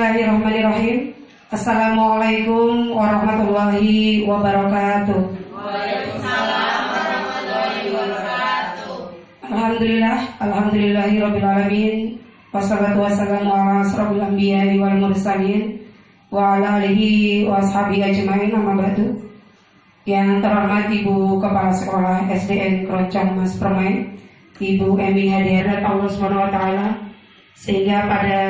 Bismillahirrahmanirrahim. Assalamualaikum warahmatullahi wabarakatuh. Waalaikumsalam warahmatullahi wabarakatuh. Alhamdulillahirabbil alamin. Wassalatu wassalamu ala asrofil anbiya'i wal mursalin wa ala alihi wa ashabihi ajmain, amma ba'du. Yang terhormat Ibu Kepala Sekolah SDN Keroncong Mas Permai, Ibu Emi hadirat Allah Subhanahu wa taala, sehingga pada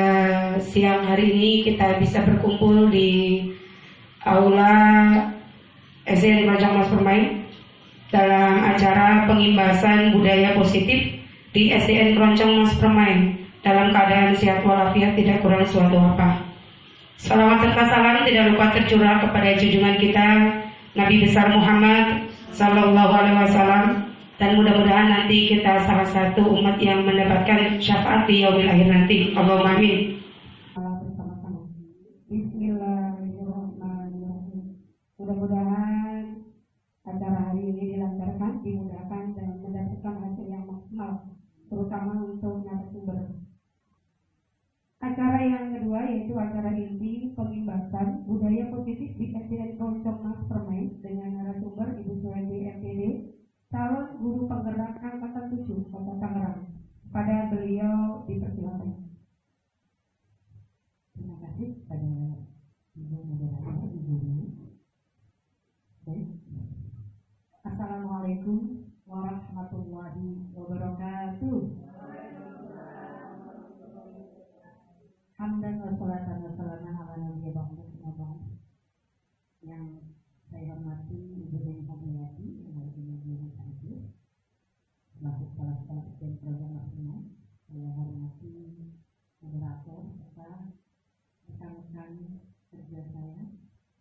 siang hari ini kita bisa berkumpul di aula SDN Keroncong Mas Permai dalam acara pengimbasan budaya positif di SDN Keroncong Mas Permai dalam keadaan sehat walafiat, tidak kurang suatu apa. Salawat serta salam tidak lupa tercurah kepada junjungan kita Nabi besar Muhammad Sallallahu Alaihi Wasallam, dan mudah-mudahan nanti kita salah satu umat yang mendapatkan syafaat di yaumil akhir nanti. Allahumma amin. Bersama-sama. Bismillahirrahmanirrahim. Mudah-mudahan acara hari ini dilancarkan, dimudahkan, dan mendapatkan hasil yang maksimal, terutama untuk narasumber. Acara yang kedua yaitu acara inti pengimbasan budaya positif di SDN Keroncong Mas Permai dengan narasumber Ibu Suhaidi MPD, calon guru penggerak angkatan 7 Kota Tangerang. Pada beliau dipersilakan. Terima kasih pada Ibu moderator, Ibu. Baik. Assalamualaikum warahmatullahi wabarakatuh. Hamdan wa salatan wa salaman ala nabiyyi Muhammad. Yang saya hormati Ibu Eni Hadiati yang Ibu Hadir, selaku kepala sekolah SDN Keroncong Mas Permai. Saya hormati moderator serta rekan-rekan kerja saya,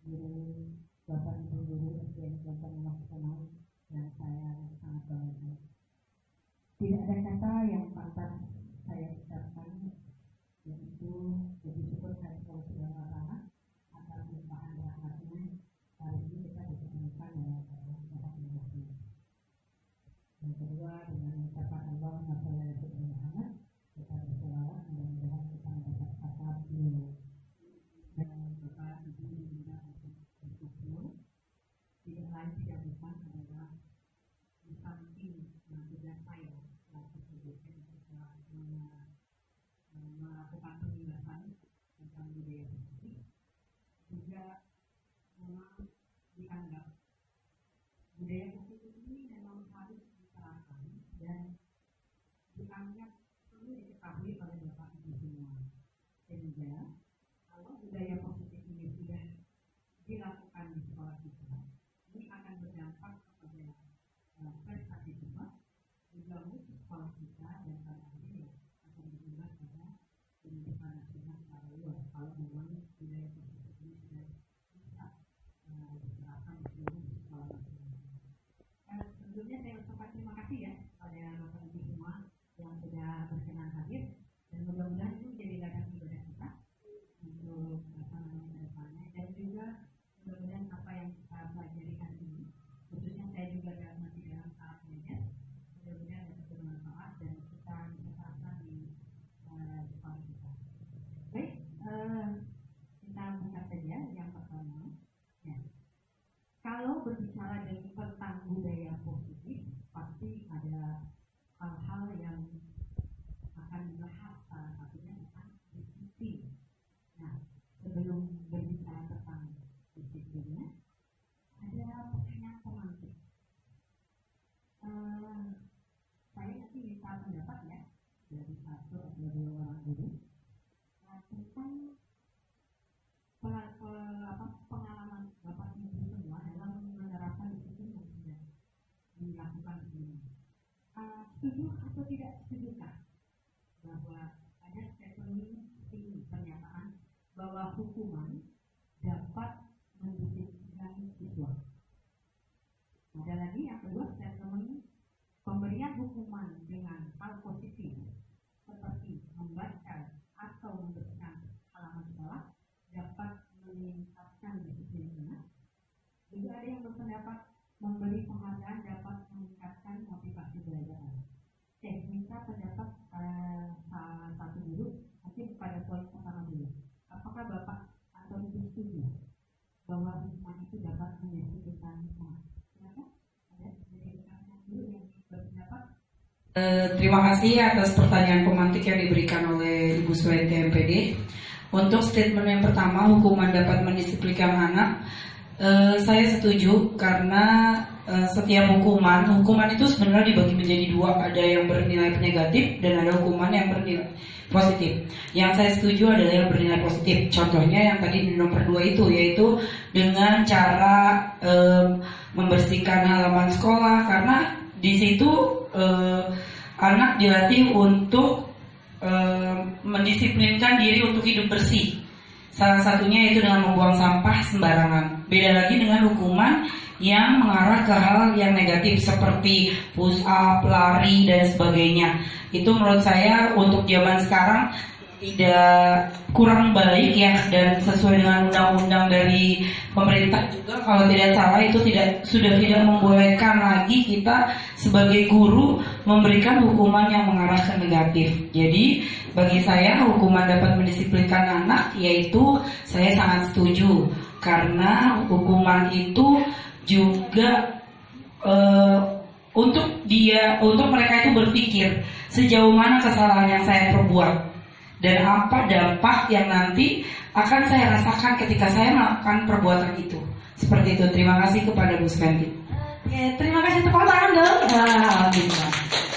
guru Bapak Ibu guru SDN Keroncong Mas Permai yang saya sangat banggakan. Tidak ada kata yang pantas saya ucapkan, yaitu lebih syukur saya kepada Allah Ta'ala atas limpahan rahmatnya hari ini kita dipertemukan dalam Bapak Ibu. Yang kedua, dengan ucapan Allahumma shalli ala sayyidina Muhammad, kita berselawat, mudah-mudahan kita mendapat syafaat beliau. Dan Bapak Ibu diminta untuk berkumpul, tidak lain tidak bukan adalah di samping yang tugas saya selaku sebagai melakukan pengimbasan tentang budaya positif, juga memang dianggap budaya positif ini memang harus diterapkan dan dianggap perlu diketahui oleh Bapak Ibu semua, sehingga kalau budaya positif ini sudah dilakukan di sekolah kita, ini akan berdampak kepada prestasi kita, juga mutu sekolah kita, dan pada akhirnya akan berimbas pada pendidikan nasional secara luas kalau memang budaya positif ini sudah bisa diterapkan di seluruh sekolah nasional. Sebelumnya saya ucapkan terima kasih ya pada Bapak Ibu semua yang sudah berkenan hadir, dan mudah-mudahan ini menjadi ladang ibadah kita untuk depannya, dan juga mudah-mudahan apa yang kita pelajari hari ini, khususnya saya juga masih dalam tahap belajar, mudah-mudahan dapat bermanfaat dan kita bisa terapkan di sekolah kita. Baik, kita buka saja yang pertama. Ya. Kalau berbicara tentang budaya positif, pasti ada hal-hal yang akan dibahas, salah satunya tentang disiplin. Nah, sebelum berbicara tentang disiplinnya, ada pertanyaan pemantik. Saya nanti minta pendapat ya dari satu atau dua orang guru tentang pengalaman Bapak Ibu semua dalam menerapkan disiplin yang sudah dilakukan sebelumnya. Setuju atau tidak setujukah bahwa ada statement tinggi pernyataan bahwa hukuman dapat mendisiplinkan siswa? Ada lagi yang kedua, statement pemberian hukuman dengan hal positif seperti membaca atau membersihkan halaman sekolah dapat meningkatkan disiplin anak. Juga ada yang berpendapat memberi penghargaan dapat meningkatkan motivasi belajar. Minta pendapat salah satu guru, nanti pada poin pertama dulu. Apakah bahwa hukuman itu dapat mendisiplinkan anak. Kenapa? Ada dari rekan dulu yang berpendapat. Terima kasih atas pertanyaan pemantik yang diberikan oleh Ibu Suwenti MPD. Untuk statement yang pertama, hukuman dapat mendisiplinkan anak, saya setuju karena setiap hukuman itu sebenarnya dibagi menjadi dua, ada yang bernilai negatif dan ada hukuman yang bernilai positif. Yang saya setuju adalah yang bernilai positif. Contohnya yang tadi di nomor 2 itu, yaitu dengan cara membersihkan halaman sekolah, karena di situ anak dilatih untuk mendisiplinkan diri untuk hidup bersih. Salah satunya yaitu dengan membuang sampah sembarangan. Beda lagi dengan hukuman yang mengarah ke hal yang negatif seperti push up, lari, dan sebagainya. Itu menurut saya untuk zaman sekarang tidak kurang baik ya, dan sesuai dengan undang-undang dari pemerintah juga kalau tidak salah itu sudah tidak membolehkan lagi kita sebagai guru memberikan hukuman yang mengarah ke negatif. Jadi bagi saya hukuman dapat mendisiplinkan anak, yaitu saya sangat setuju karena hukuman itu juga untuk mereka itu berpikir sejauh mana kesalahan yang saya perbuat dan apa dampak yang nanti akan saya rasakan ketika saya melakukan perbuatan itu. Seperti itu. Terima kasih kepada Bu Suwenti. Oke, terima kasih, tepuk tangan dong.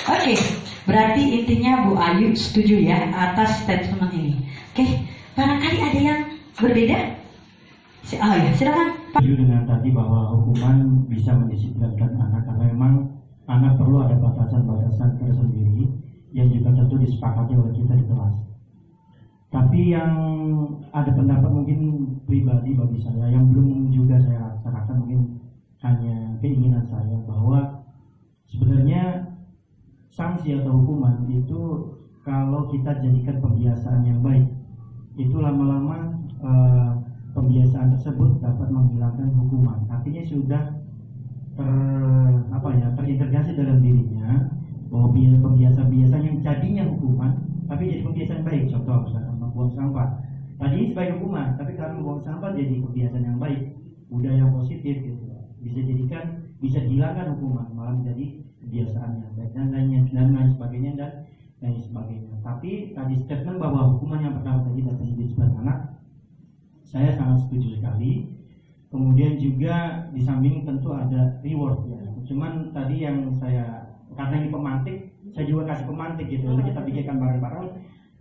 Oke, berarti intinya Bu Ayu setuju ya atas statement ini. Oke, barangkali ada yang berbeda? Oh ya, silakan. Setuju dengan tadi bahwa hukuman bisa mendisiplinkan anak karena memang anak perlu ada batasan-batasan tersendiri yang juga tentu disepakati oleh kita di kelas. Tapi yang ada pendapat mungkin pribadi bagi saya yang belum juga saya laksanakan, mungkin hanya keinginan saya bahwa sebenarnya sanksi atau hukuman itu kalau kita jadikan kebiasaan yang baik, itu lama-lama pembiasaan tersebut dapat menghilangkan hukuman. Artinya sudah terintegrasi dalam dirinya bahwa pembiasaan yang jadinya hukuman tapi jadi kebiasaan baik. Contoh misalkan membuang sampah, tadi sebagai hukuman, tapi karena membuang sampah jadi kebiasaan yang baik, budaya yang positif gitu, bisa dihilangkan hukuman malah menjadi kebiasaan yang baik dan lain sebagainya. Tapi tadi statement bahwa hukuman yang pertama tadi dapat didisiplinkan anak, saya sangat setuju sekali. Kemudian juga di samping tentu ada reward ya. Cuman tadi yang saya, karena ini pemantik, saya juga kasih pemantik gitu. Untuk kita pikirkan bareng-bareng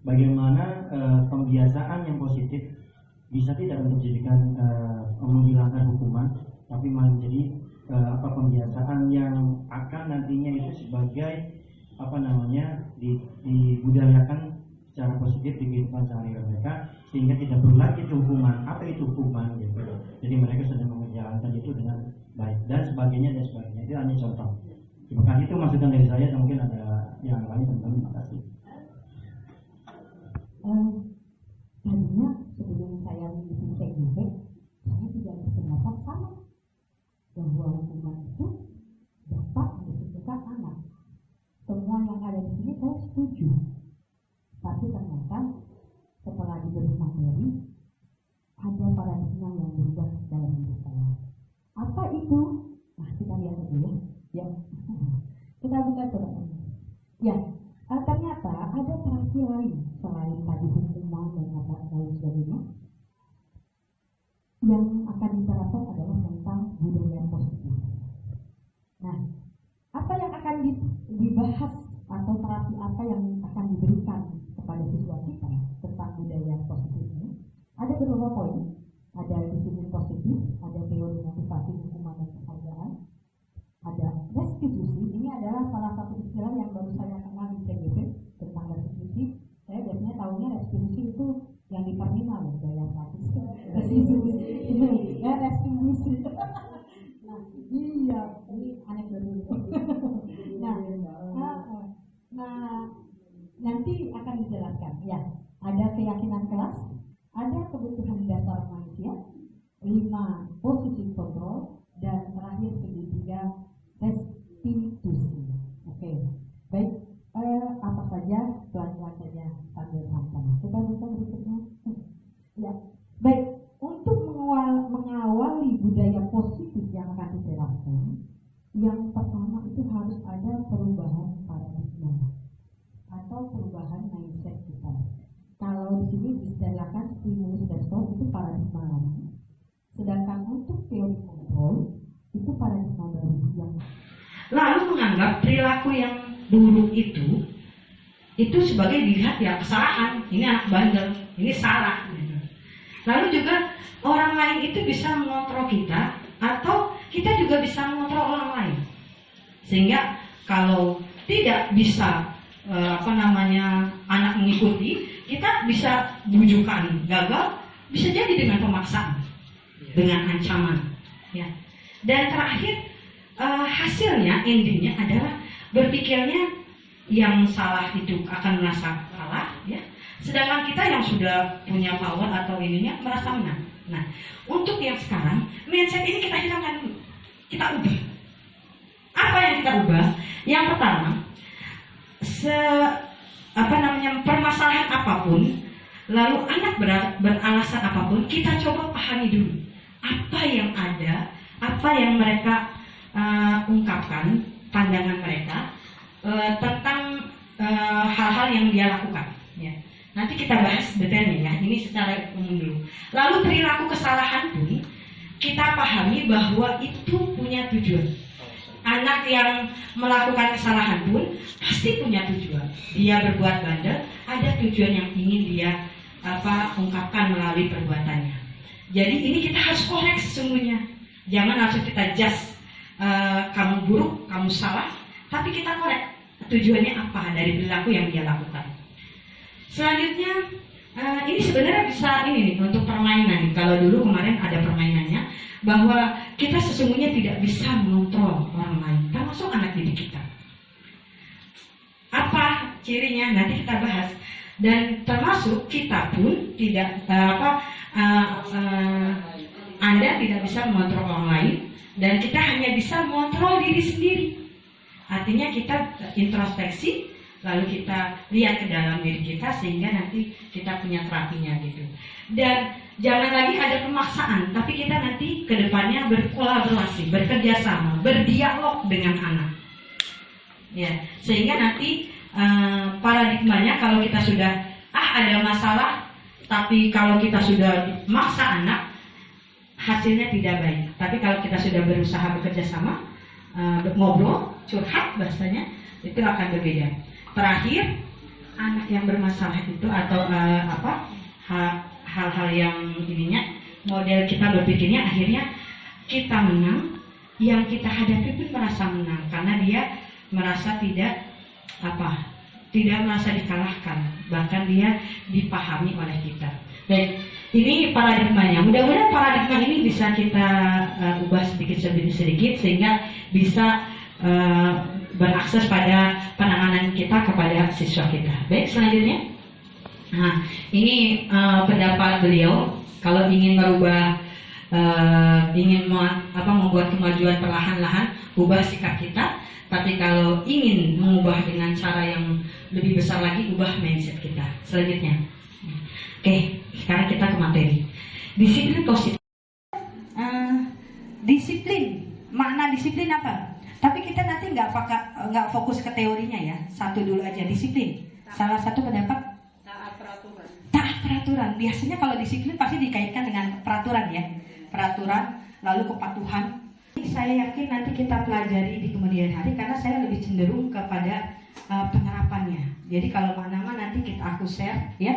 bagaimana pembiasaan yang positif bisa tidak untuk dijadikan menghilangkan hukuman, tapi malah menjadi pembiasaan yang akan nantinya itu sebagai dibudayakan secara positif di kehidupan sehari-hari mereka, sehingga tidak perlu lagi itu hukuman. Apa itu hukuman gitu. Jadi mereka sedang menjalankan itu dengan baik dan sebagainya. Itu hanya contoh. Terima kasih, itu masukan dari saya. Dan mungkin ada yang lain, teman-teman. Terima kasih. Tadinya sebelum saya mengikuti TGP, saya tidak berpendapat sama bahwa hukuman itu dapat mendisiplinkan anak. Semua yang ada di sini saya setuju. Tapi ternyata setelah diberi materi, ada paradigma yang berubah dalam hidup saya. Apa itu? Nah, kita lihat dulu ya. Kita buka coba. Ya, ternyata ada terapi lain selain tadi hukuman dan apa lain sebagainya. Yang akan diterapkan adalah tentang budaya positif. Nah, apa yang akan dibahas atau terapi apa yang akan diberikan kepada siswa kita tentang budaya positif ini? Ada beberapa poin. Ada disiplin positif, ada teori motivasi hukuman dan penghargaan, ada restitusi. Ini adalah salah satu istilah yang baru saya kenal di TGP tentang restitusi. Saya biasanya tahunya restitusi itu yang di terminal, bayar gratis. Restitusi. Nah, iya, ini aneh dulu. Nah, nanti akan dijelaskan. Ya, ada keyakinan kelas, ada kebutuhan dasar manusia, 5 posisi kontrol, dan terakhir segitiga restitusi. Oke, baik. Apa saja pelan-pelan saja sambil santai. Kita buka berikutnya. Ya, baik. Untuk mengawali Yang pertama itu harus ada perubahan paradigma atau perubahan mindset kita. Kalau di sini disediakan stimulus respon itu paradigma lama, sedangkan untuk teori kontrol itu paradigma baru yang lalu menganggap perilaku yang buruk itu sebagai dilihat ya kesalahan, ini anak bandel, ini salah gitu. Lalu juga orang lain itu bisa mengontrol kita atau kita juga bisa mengontrol orang lain. Sehingga kalau tidak bisa anak mengikuti, kita bisa bujukan, gagal, bisa jadi dengan pemaksaan, dengan ancaman, ya. Dan terakhir hasilnya, endingnya adalah berpikirnya yang salah itu akan merasa kalah, ya. Sedangkan kita yang sudah punya power atau ininya merasa menang. Nah, untuk yang sekarang mindset ini kita hilangkan dulu, kita ubah. Apa yang kita ubah? Yang pertama, permasalahan apapun, lalu anak beralasan apapun, kita coba pahami dulu apa yang ada, apa yang mereka ungkapkan, pandangan mereka tentang hal-hal yang dia lakukan. Ya. Nanti kita bahas detailnya ya. Ini secara umum dulu. Lalu perilaku kesalahan pun kita pahami bahwa itu punya tujuan. Anak yang melakukan kesalahan pun pasti punya tujuan. Dia berbuat bandel, ada tujuan yang ingin dia ungkapkan melalui perbuatannya. Jadi ini kita harus korek sesungguhnya. Jangan langsung kita judge kamu buruk, kamu salah, tapi kita korek tujuannya apa dari perilaku yang dia lakukan. Selanjutnya ini sebenarnya bisa ini nih untuk permainan. Kalau dulu kemarin ada permainannya bahwa kita sesungguhnya tidak bisa mengontrol orang lain, termasuk anak didik kita. Apa cirinya? Nanti kita bahas. Dan termasuk kita pun tidak Anda tidak bisa mengontrol orang lain dan kita hanya bisa mengontrol diri sendiri. Artinya kita introspeksi, lalu kita lihat ke dalam diri kita sehingga nanti kita punya terapinya gitu. Dan jangan lagi ada pemaksaan, tapi kita nanti ke depannya berkolaborasi, bekerja sama, berdialog dengan anak. Ya, sehingga nanti paradigmanya kalau kita sudah ada masalah, tapi kalau kita sudah maksa anak, hasilnya tidak baik. Tapi kalau kita sudah berusaha bekerja sama, ngobrol, curhat bahasanya, itu akan berbeda. Terakhir, anak yang bermasalah itu atau hal-hal yang ininya, model kita berpikirnya akhirnya kita menang, yang kita hadapi pun merasa menang karena dia merasa tidak merasa dikalahkan, bahkan dia dipahami oleh kita. Baik, ini paradigmanya. Mudah-mudahan paradigma ini bisa kita ubah sedikit sehingga bisa berakses pada penanganan kita kepada siswa kita. Baik, selanjutnya. Nah, ini pendapat beliau. Kalau ingin merubah, membuat kemajuan perlahan-lahan, ubah sikap kita. Tapi kalau ingin mengubah dengan cara yang lebih besar lagi, ubah mindset kita. Selanjutnya. Oke, sekarang kita ke materi. Disiplin positif. Disiplin, makna disiplin apa? Tapi kita nanti nggak fokus ke teorinya ya. Satu dulu aja, disiplin. Salah satu pendapat taat peraturan. Taat peraturan. Biasanya kalau disiplin pasti dikaitkan dengan peraturan ya. Peraturan, lalu kepatuhan. Saya yakin nanti kita pelajari di kemudian hari karena saya lebih cenderung kepada penerapannya. Jadi kalau mana nanti aku share ya,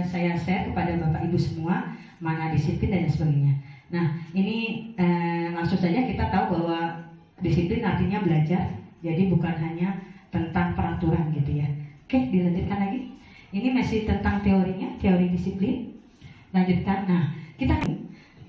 saya share kepada Bapak Ibu semua mana disiplin dan sebagainya. Nah ini langsung saja kita tahu bahwa disiplin artinya belajar, jadi bukan hanya tentang peraturan gitu ya. Oke, dilanjutkan lagi. Ini masih tentang teorinya, teori disiplin. Lanjutkan. Nah kita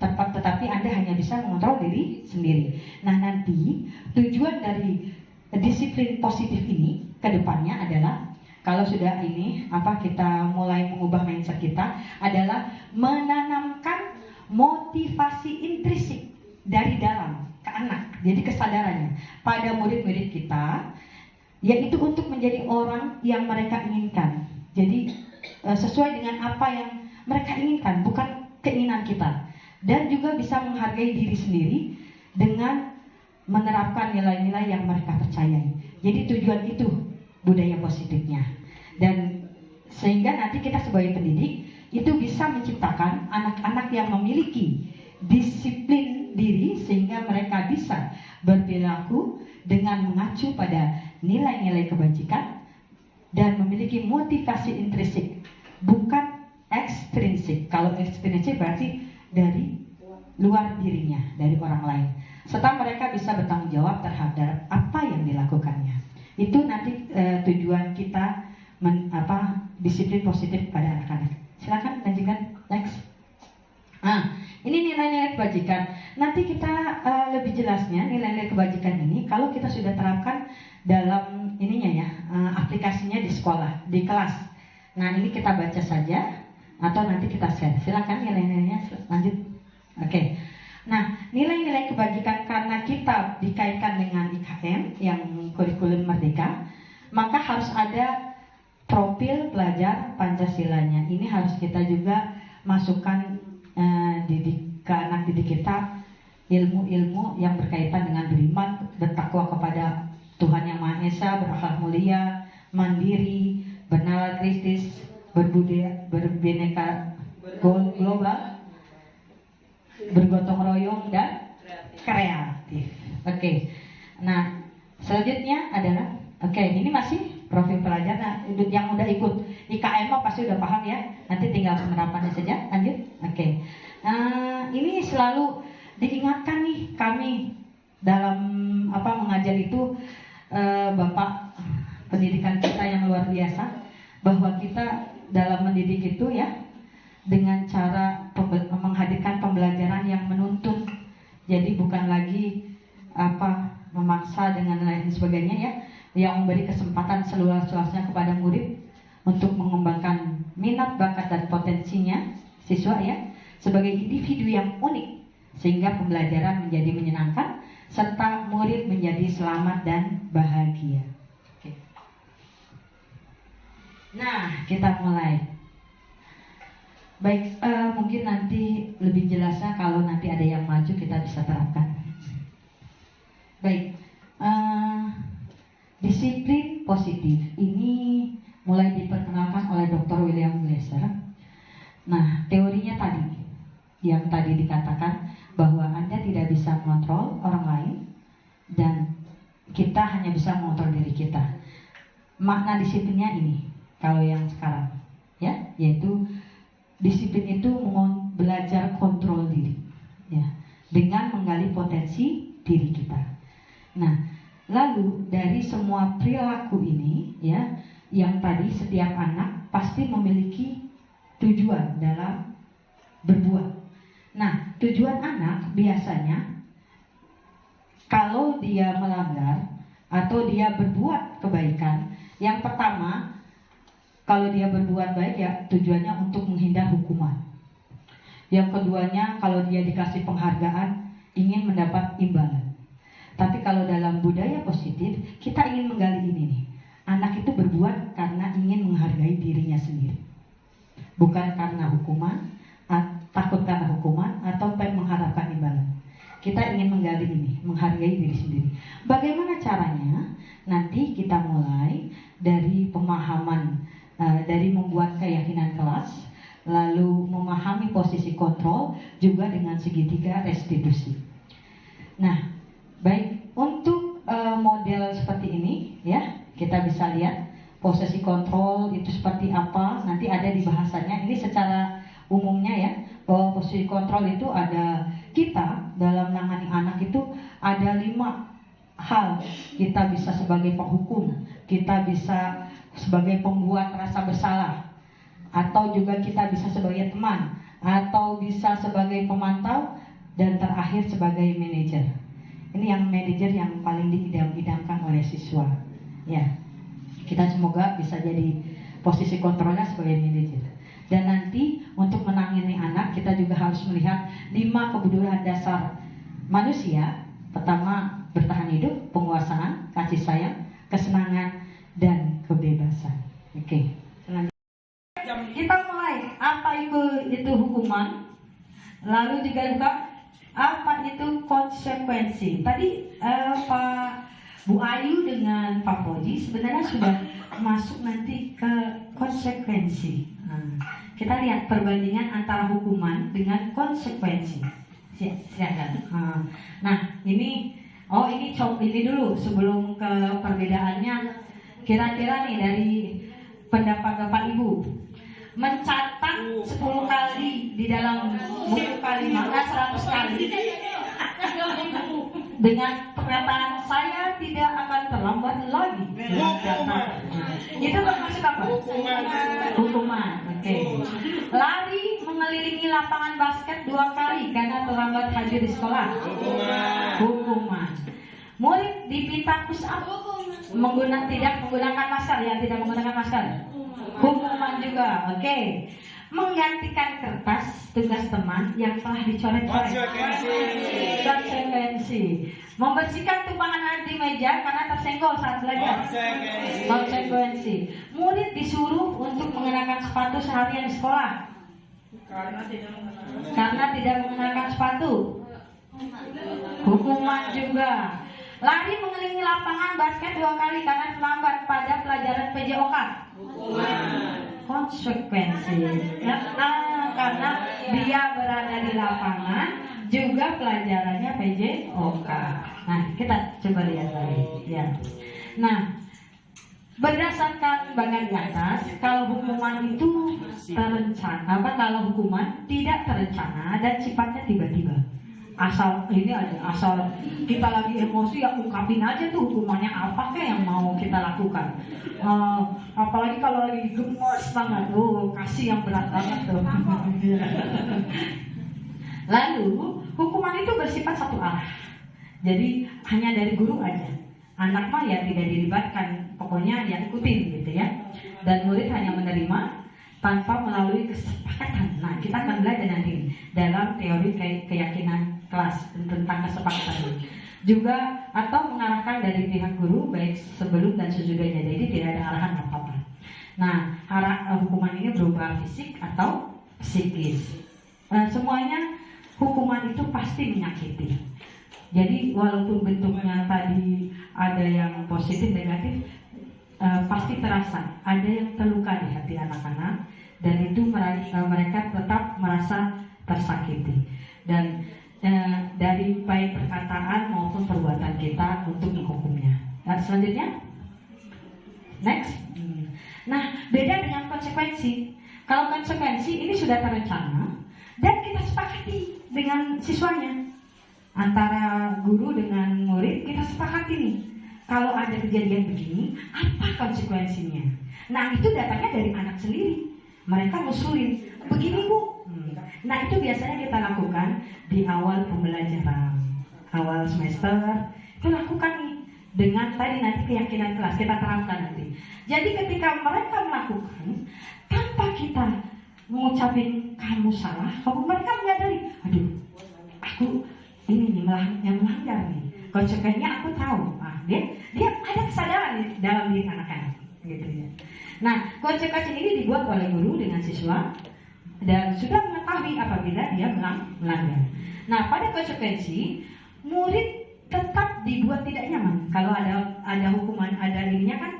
tetapi Anda hanya bisa mengontrol diri sendiri. Nah nanti tujuan dari disiplin positif ini ke depannya adalah kalau sudah ini kita mulai mengubah mindset kita adalah menanamkan motivasi intrinsik dari dalam ke anak. Jadi kesadarannya pada murid-murid kita yaitu untuk menjadi orang yang mereka inginkan. Jadi sesuai dengan apa yang mereka inginkan, bukan keinginan kita. Dan juga bisa menghargai diri sendiri dengan menerapkan nilai-nilai yang mereka percayai. Jadi tujuan itu budaya positifnya. Dan sehingga nanti kita sebagai pendidik itu bisa menciptakan anak-anak yang memiliki disiplin diri sehingga mereka bisa berperilaku dengan mengacu pada nilai-nilai kebajikan dan memiliki motivasi intrinsik, bukan ekstrinsik. Kalau ekstrinsik berarti dari luar dirinya, dari orang lain. Serta mereka bisa bertanggung jawab terhadap apa yang dilakukannya. Itu nanti tujuan kita disiplin positif pada anak-anak. Silakan lanjutkan, next. Nah, ini nilai-nilai kebajikan. Nanti kita lebih jelasnya nilai-nilai kebajikan ini kalau kita sudah terapkan dalam ininya ya, aplikasinya di sekolah, di kelas. Nah, ini kita baca saja atau nanti kita share. Silakan nilai-nilainya lanjut. Oke. Nah, nilai-nilai kebajikan karena kita dikaitkan dengan IKM yang kurikulum merdeka, maka harus ada profil pelajar Pancasilanya. Ini harus kita juga masukkan ke anak didik kita ilmu-ilmu yang berkaitan dengan beriman, bertakwa kepada Tuhan Yang Maha Esa, berakhlak mulia, mandiri, bernalar kristis, berbudaya, berbineka global, bergotong royong dan kreatif. Oke. Nah, selanjutnya adalah ini masih profil pelajar. Nah, yang udah ikut IKM pasti udah paham ya. Nanti tinggal penerapannya saja. Lanjut. Oke. Ini selalu diingatkan nih kami dalam mengajar itu, Bapak pendidikan kita yang luar biasa, bahwa kita dalam mendidik itu ya dengan cara menghadirkan pembelajaran yang menuntun. Jadi bukan lagi memaksa dengan lain sebagainya ya, yang memberi kesempatan seluas-luasnya kepada murid untuk mengembangkan minat, bakat dan potensinya siswa ya sebagai individu yang unik sehingga pembelajaran menjadi menyenangkan serta murid menjadi selamat dan bahagia. Oke. Nah, kita mulai. Baik, mungkin nanti lebih jelasnya kalau nanti ada yang maju kita bisa terapkan. Baik, disiplin positif ini mulai diperkenalkan oleh Dr. William Glasser. Nah, teorinya tadi, yang tadi dikatakan bahwa Anda tidak bisa mengontrol orang lain dan kita hanya bisa mengontrol diri kita. Makna disiplinnya ini, kalau yang sekarang, ya, yaitu disiplin itu belajar kontrol diri, ya, dengan menggali potensi diri kita. Nah, lalu dari semua perilaku ini, ya, yang tadi setiap anak pasti memiliki tujuan dalam berbuat. Nah, tujuan anak biasanya kalau dia melanggar atau dia berbuat kebaikan, yang pertama, kalau dia berbuat baik ya tujuannya untuk menghindar hukuman. Yang keduanya, kalau dia dikasih penghargaan, ingin mendapat imbalan. Tapi kalau dalam budaya positif, kita ingin menggali ini nih. Anak itu berbuat karena ingin menghargai dirinya sendiri, bukan karena hukuman, takut karena hukuman, atau mengharapkan imbalan. Kita ingin menggali ini, menghargai diri sendiri. Bagaimana caranya? Nanti kita mulai dari pemahaman, dari membuat keyakinan kelas, lalu memahami posisi kontrol, juga dengan segitiga restitusi. Nah, baik, untuk model seperti ini, ya, kita bisa lihat posisi kontrol itu seperti apa. Nanti ada di bahasanya. Ini secara umumnya ya, bahwa posisi kontrol itu ada, kita dalam menangani anak itu ada 5 hal. Kita bisa sebagai penghukum, kita bisa sebagai pembuat rasa bersalah, atau juga kita bisa sebagai teman, atau bisa sebagai pemantau, dan terakhir sebagai manajer. Ini yang manajer yang paling diidam-idamkan oleh siswa. Ya, kita semoga bisa jadi posisi kontrolnya sebagai manajer. Dan nanti untuk menangani anak kita juga harus melihat 5 kebutuhan dasar manusia. Pertama, bertahan hidup, penguasaan, kasih sayang, kesenangan, dan kebebasan. Oke. Selanjutnya kita mulai. Apa itu hukuman? Lalu juga apa itu konsekuensi. Tadi Pak Bu Ayu dengan Pak Fauzi sebenarnya sudah masuk nanti ke konsekuensi. Kita lihat perbandingan antara hukuman dengan konsekuensi. Silakan. Nah, ini dulu sebelum ke perbedaannya. Kira-kira nih dari pendapat Bapak Ibu, mencatat 10 kali di dalam buku kalimat 100 kali dengan pernyataan saya tidak akan terlambat lagi. Itu termasuk apa? Hukuman. Oke. Lari mengelilingi lapangan basket 2 kali karena terlambat hadir di sekolah. Hukuman. Murid dipinta push up tidak menggunakan masker, tidak menggunakan masker. Hukuman juga. Oke. Menggantikan kertas tugas teman yang telah dicoret-coret. Konsekuensi. Membersihkan tumpahan air di meja karena tersenggol saat belajar. Konsekuensi. Murid disuruh untuk mengenakan sepatu seharian di sekolah karena tidak mengenakan sepatu. Hukuman juga. Lari mengelilingi lapangan basket 2 kali karena terlambat pada pelajaran PJOK. Konsekuensi. Karena dia berada di lapangan, juga pelajarannya PJOK. Nah, kita coba lihat lagi. Ya. Nah, berdasarkan bagian di atas, kalau hukuman itu terencana, kalau hukuman tidak terencana dan sifatnya tiba-tiba. Asal kita lagi emosi ya ungkapin aja tuh hukumannya apa kayak yang mau kita lakukan. Apalagi kalau lagi gemes banget, kasih yang berat banget tuh. Lalu hukuman itu bersifat satu arah, jadi hanya dari guru aja. Anak mah ya tidak dilibatkan, pokoknya ya ikutin gitu ya. Dan murid hanya menerima tanpa melalui kesepakatan. Nah, kita akan belajar nanti dalam teori keyakinan kelas tentang kesepakatan. Juga atau mengarahkan dari pihak guru baik sebelum dan sesudahnya. Jadi tidak ada arahan apa-apa. Nah, hukuman ini berupa fisik atau psikis. Semuanya hukuman itu pasti menyakiti. Jadi walaupun bentuknya tadi ada yang positif negatif, pasti terasa ada yang terluka di hati anak-anak, dan itu mereka tetap merasa tersakiti. Dan dari baik perkataan maupun perbuatan kita untuk menghukumnya. Nah, selanjutnya, next. Nah, beda dengan konsekuensi. Kalau konsekuensi ini sudah terencana dan kita sepakati dengan siswanya, antara guru dengan murid kita sepakati nih. Kalau ada kejadian begini, apa konsekuensinya? Nah, itu datangnya dari anak sendiri. Mereka ngusulin, begini Bu. Nah, itu biasanya kita lakukan di awal pembelajaran, awal semester. Kita lakukan nih dengan tadi nanti keyakinan kelas kita terangkan nanti. Jadi ketika mereka melakukan tanpa kita mengucapin kamu salah, mereka menyadari, aduh, aku ini nih yang melanggar nih. Konsekuensinya aku tahu. Dia ada kesadaran dalam diri anak-anak, gitu ya. Nah, konsekuensi ini dibuat oleh guru dengan siswa dan sudah mengetahui apabila dia melanggar. Nah, pada konsekuensi murid tetap dibuat tidak nyaman. Kalau ada hukuman, ada ininya kan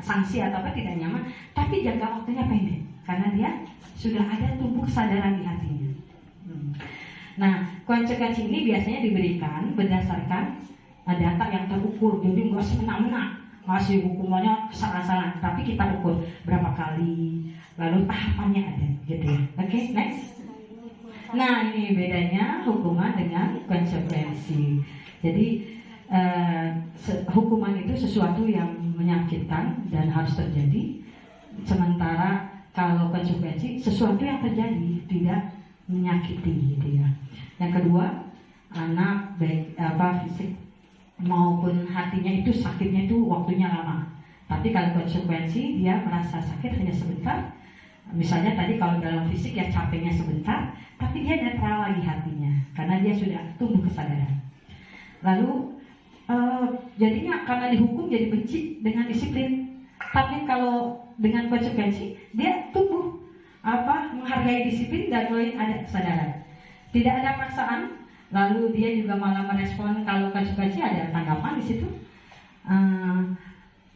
sanksi atau apa tidak nyaman, tapi jangka waktunya pendek karena dia sudah ada tumbuh kesadaran di hatinya. Nah, konsekuensi ini biasanya diberikan berdasarkan data yang terukur, jadi nggak semena-mena ngasih hukumannya kesalahan-kesalahan, tapi kita ukur berapa kali, lalu tahapannya ada, gitu ya. Oke, next. Nah, ini bedanya hukuman dengan konsekuensi. Jadi hukuman itu sesuatu yang menyakitkan dan harus terjadi, sementara kalau konsekuensi sesuatu yang terjadi tidak menyakiti, gitu ya. Yang kedua, anak baik fisik maupun hatinya itu sakitnya itu waktunya lama. Tapi kalau konsekuensi dia merasa sakit hanya sebentar. Misalnya tadi kalau dalam fisik ya capeknya sebentar, tapi dia netral lagi hatinya karena dia sudah tumbuh kesadaran. Lalu jadinya karena dihukum jadi benci dengan disiplin. Tapi kalau dengan konsekuensi dia tumbuh menghargai disiplin dan mulai ada kesadaran. Tidak ada paksaan, lalu dia juga malah merespon kalau kaci-kaci ada tanggapan di situ.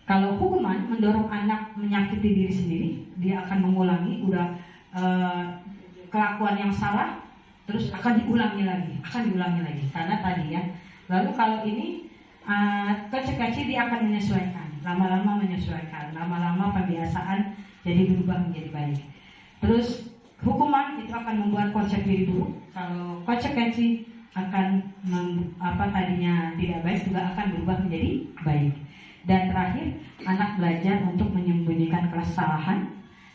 Kalau hukuman mendorong anak menyakiti diri sendiri, dia akan mengulangi kelakuan yang salah, terus akan diulangi lagi, karena tadi ya. Lalu kalau ini kaci-kaci dia akan menyesuaikan, lama-lama pembiasaan jadi berubah menjadi baik. Terus hukuman itu akan membuat konsep diri buruk. Kalau kaci-kaci akan tadinya tidak baik juga akan berubah menjadi baik. Dan terakhir, anak belajar untuk menyembunyikan kesalahan.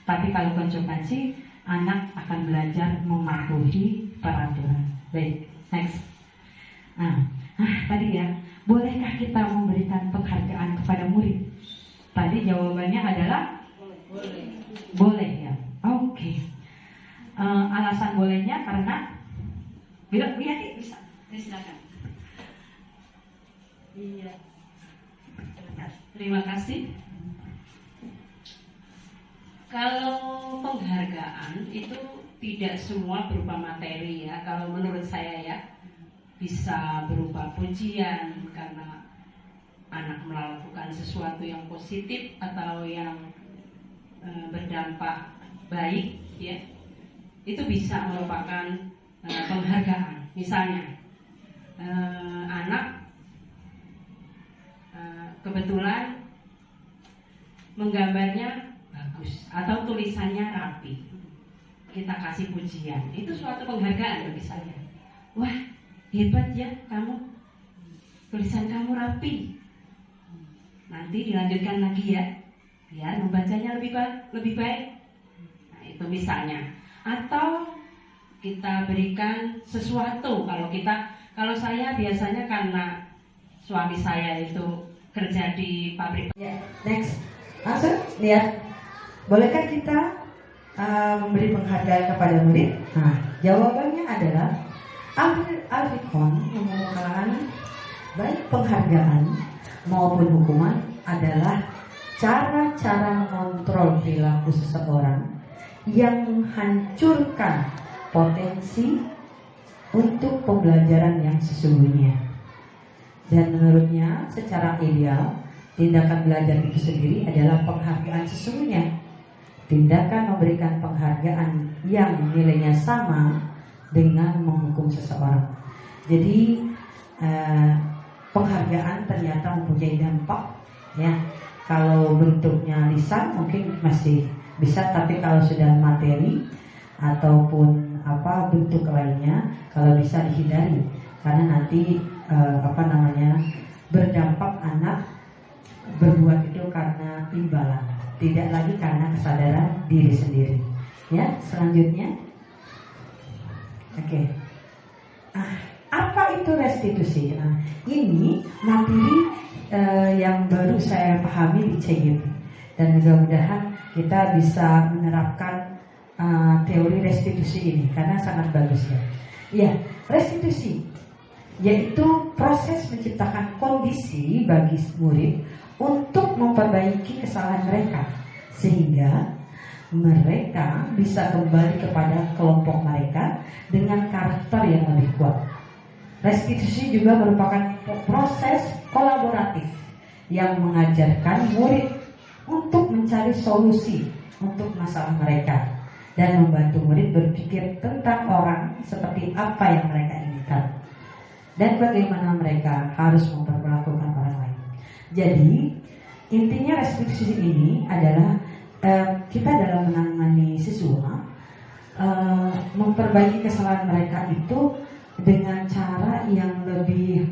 Tapi kalau kaci-kaci, anak akan belajar mematuhi peraturan. Baik, next. Tadi ya, bolehkah kita memberikan penghargaan kepada murid? Tadi jawabannya adalah boleh ya. Oke. Alasan bolehnya karena bisa. Silakan. Iya. Terima kasih. Kalau penghargaan itu tidak semua berupa materi ya. Kalau menurut saya ya, bisa berupa pujian karena anak melakukan sesuatu yang positif atau yang berdampak baik ya. Itu bisa merupakan penghargaan. Misalnya anak kebetulan menggambarnya bagus atau tulisannya rapi, kita kasih pujian, itu suatu penghargaan bagi saya. Wah, hebat ya kamu, tulisan kamu rapi, nanti dilanjutkan lagi ya biar membacanya lebih baik. Nah, itu misalnya. Atau kita berikan sesuatu. Kalau saya biasanya karena suami saya itu kerja di pabrik. Ya, next. Langsung lihat. Bolehkah kita memberi penghargaan kepada murid? Nah, jawabannya adalah Alfikon mengumumkan baik penghargaan maupun hukuman adalah cara-cara mengontrol perilaku seseorang yang menghancurkan potensi untuk pembelajaran yang sesungguhnya. Dan menurutnya secara ideal tindakan belajar itu sendiri adalah penghargaan sesungguhnya. Tindakan memberikan penghargaan yang nilainya sama dengan menghukum seseorang. Jadi penghargaan ternyata mempunyai dampak ya. Kalau bentuknya lisan mungkin masih bisa, tapi kalau sudah materi ataupun bentuk lainnya, kalau bisa dihindari karena nanti berdampak anak berbuat itu karena imbalan, tidak lagi karena kesadaran diri sendiri. Ya, selanjutnya, oke. Apa itu restitusi? Nah, ini materi yang baru saya pahami di CGP, dan mudah-mudahan kita bisa menerapkan teori restitusi ini karena sangat bagus ya. Ya, restitusi yaitu proses menciptakan kondisi bagi murid untuk memperbaiki kesalahan mereka sehingga mereka bisa kembali kepada kelompok mereka dengan karakter yang lebih kuat. Restitusi juga merupakan proses kolaboratif yang mengajarkan murid untuk mencari solusi untuk masalah mereka dan membantu murid berpikir tentang orang seperti apa yang mereka inginkan dan bagaimana mereka harus memperlakukan orang lain. Jadi intinya restitusi ini adalah kita dalam menangani siswa memperbaiki kesalahan mereka itu dengan cara yang lebih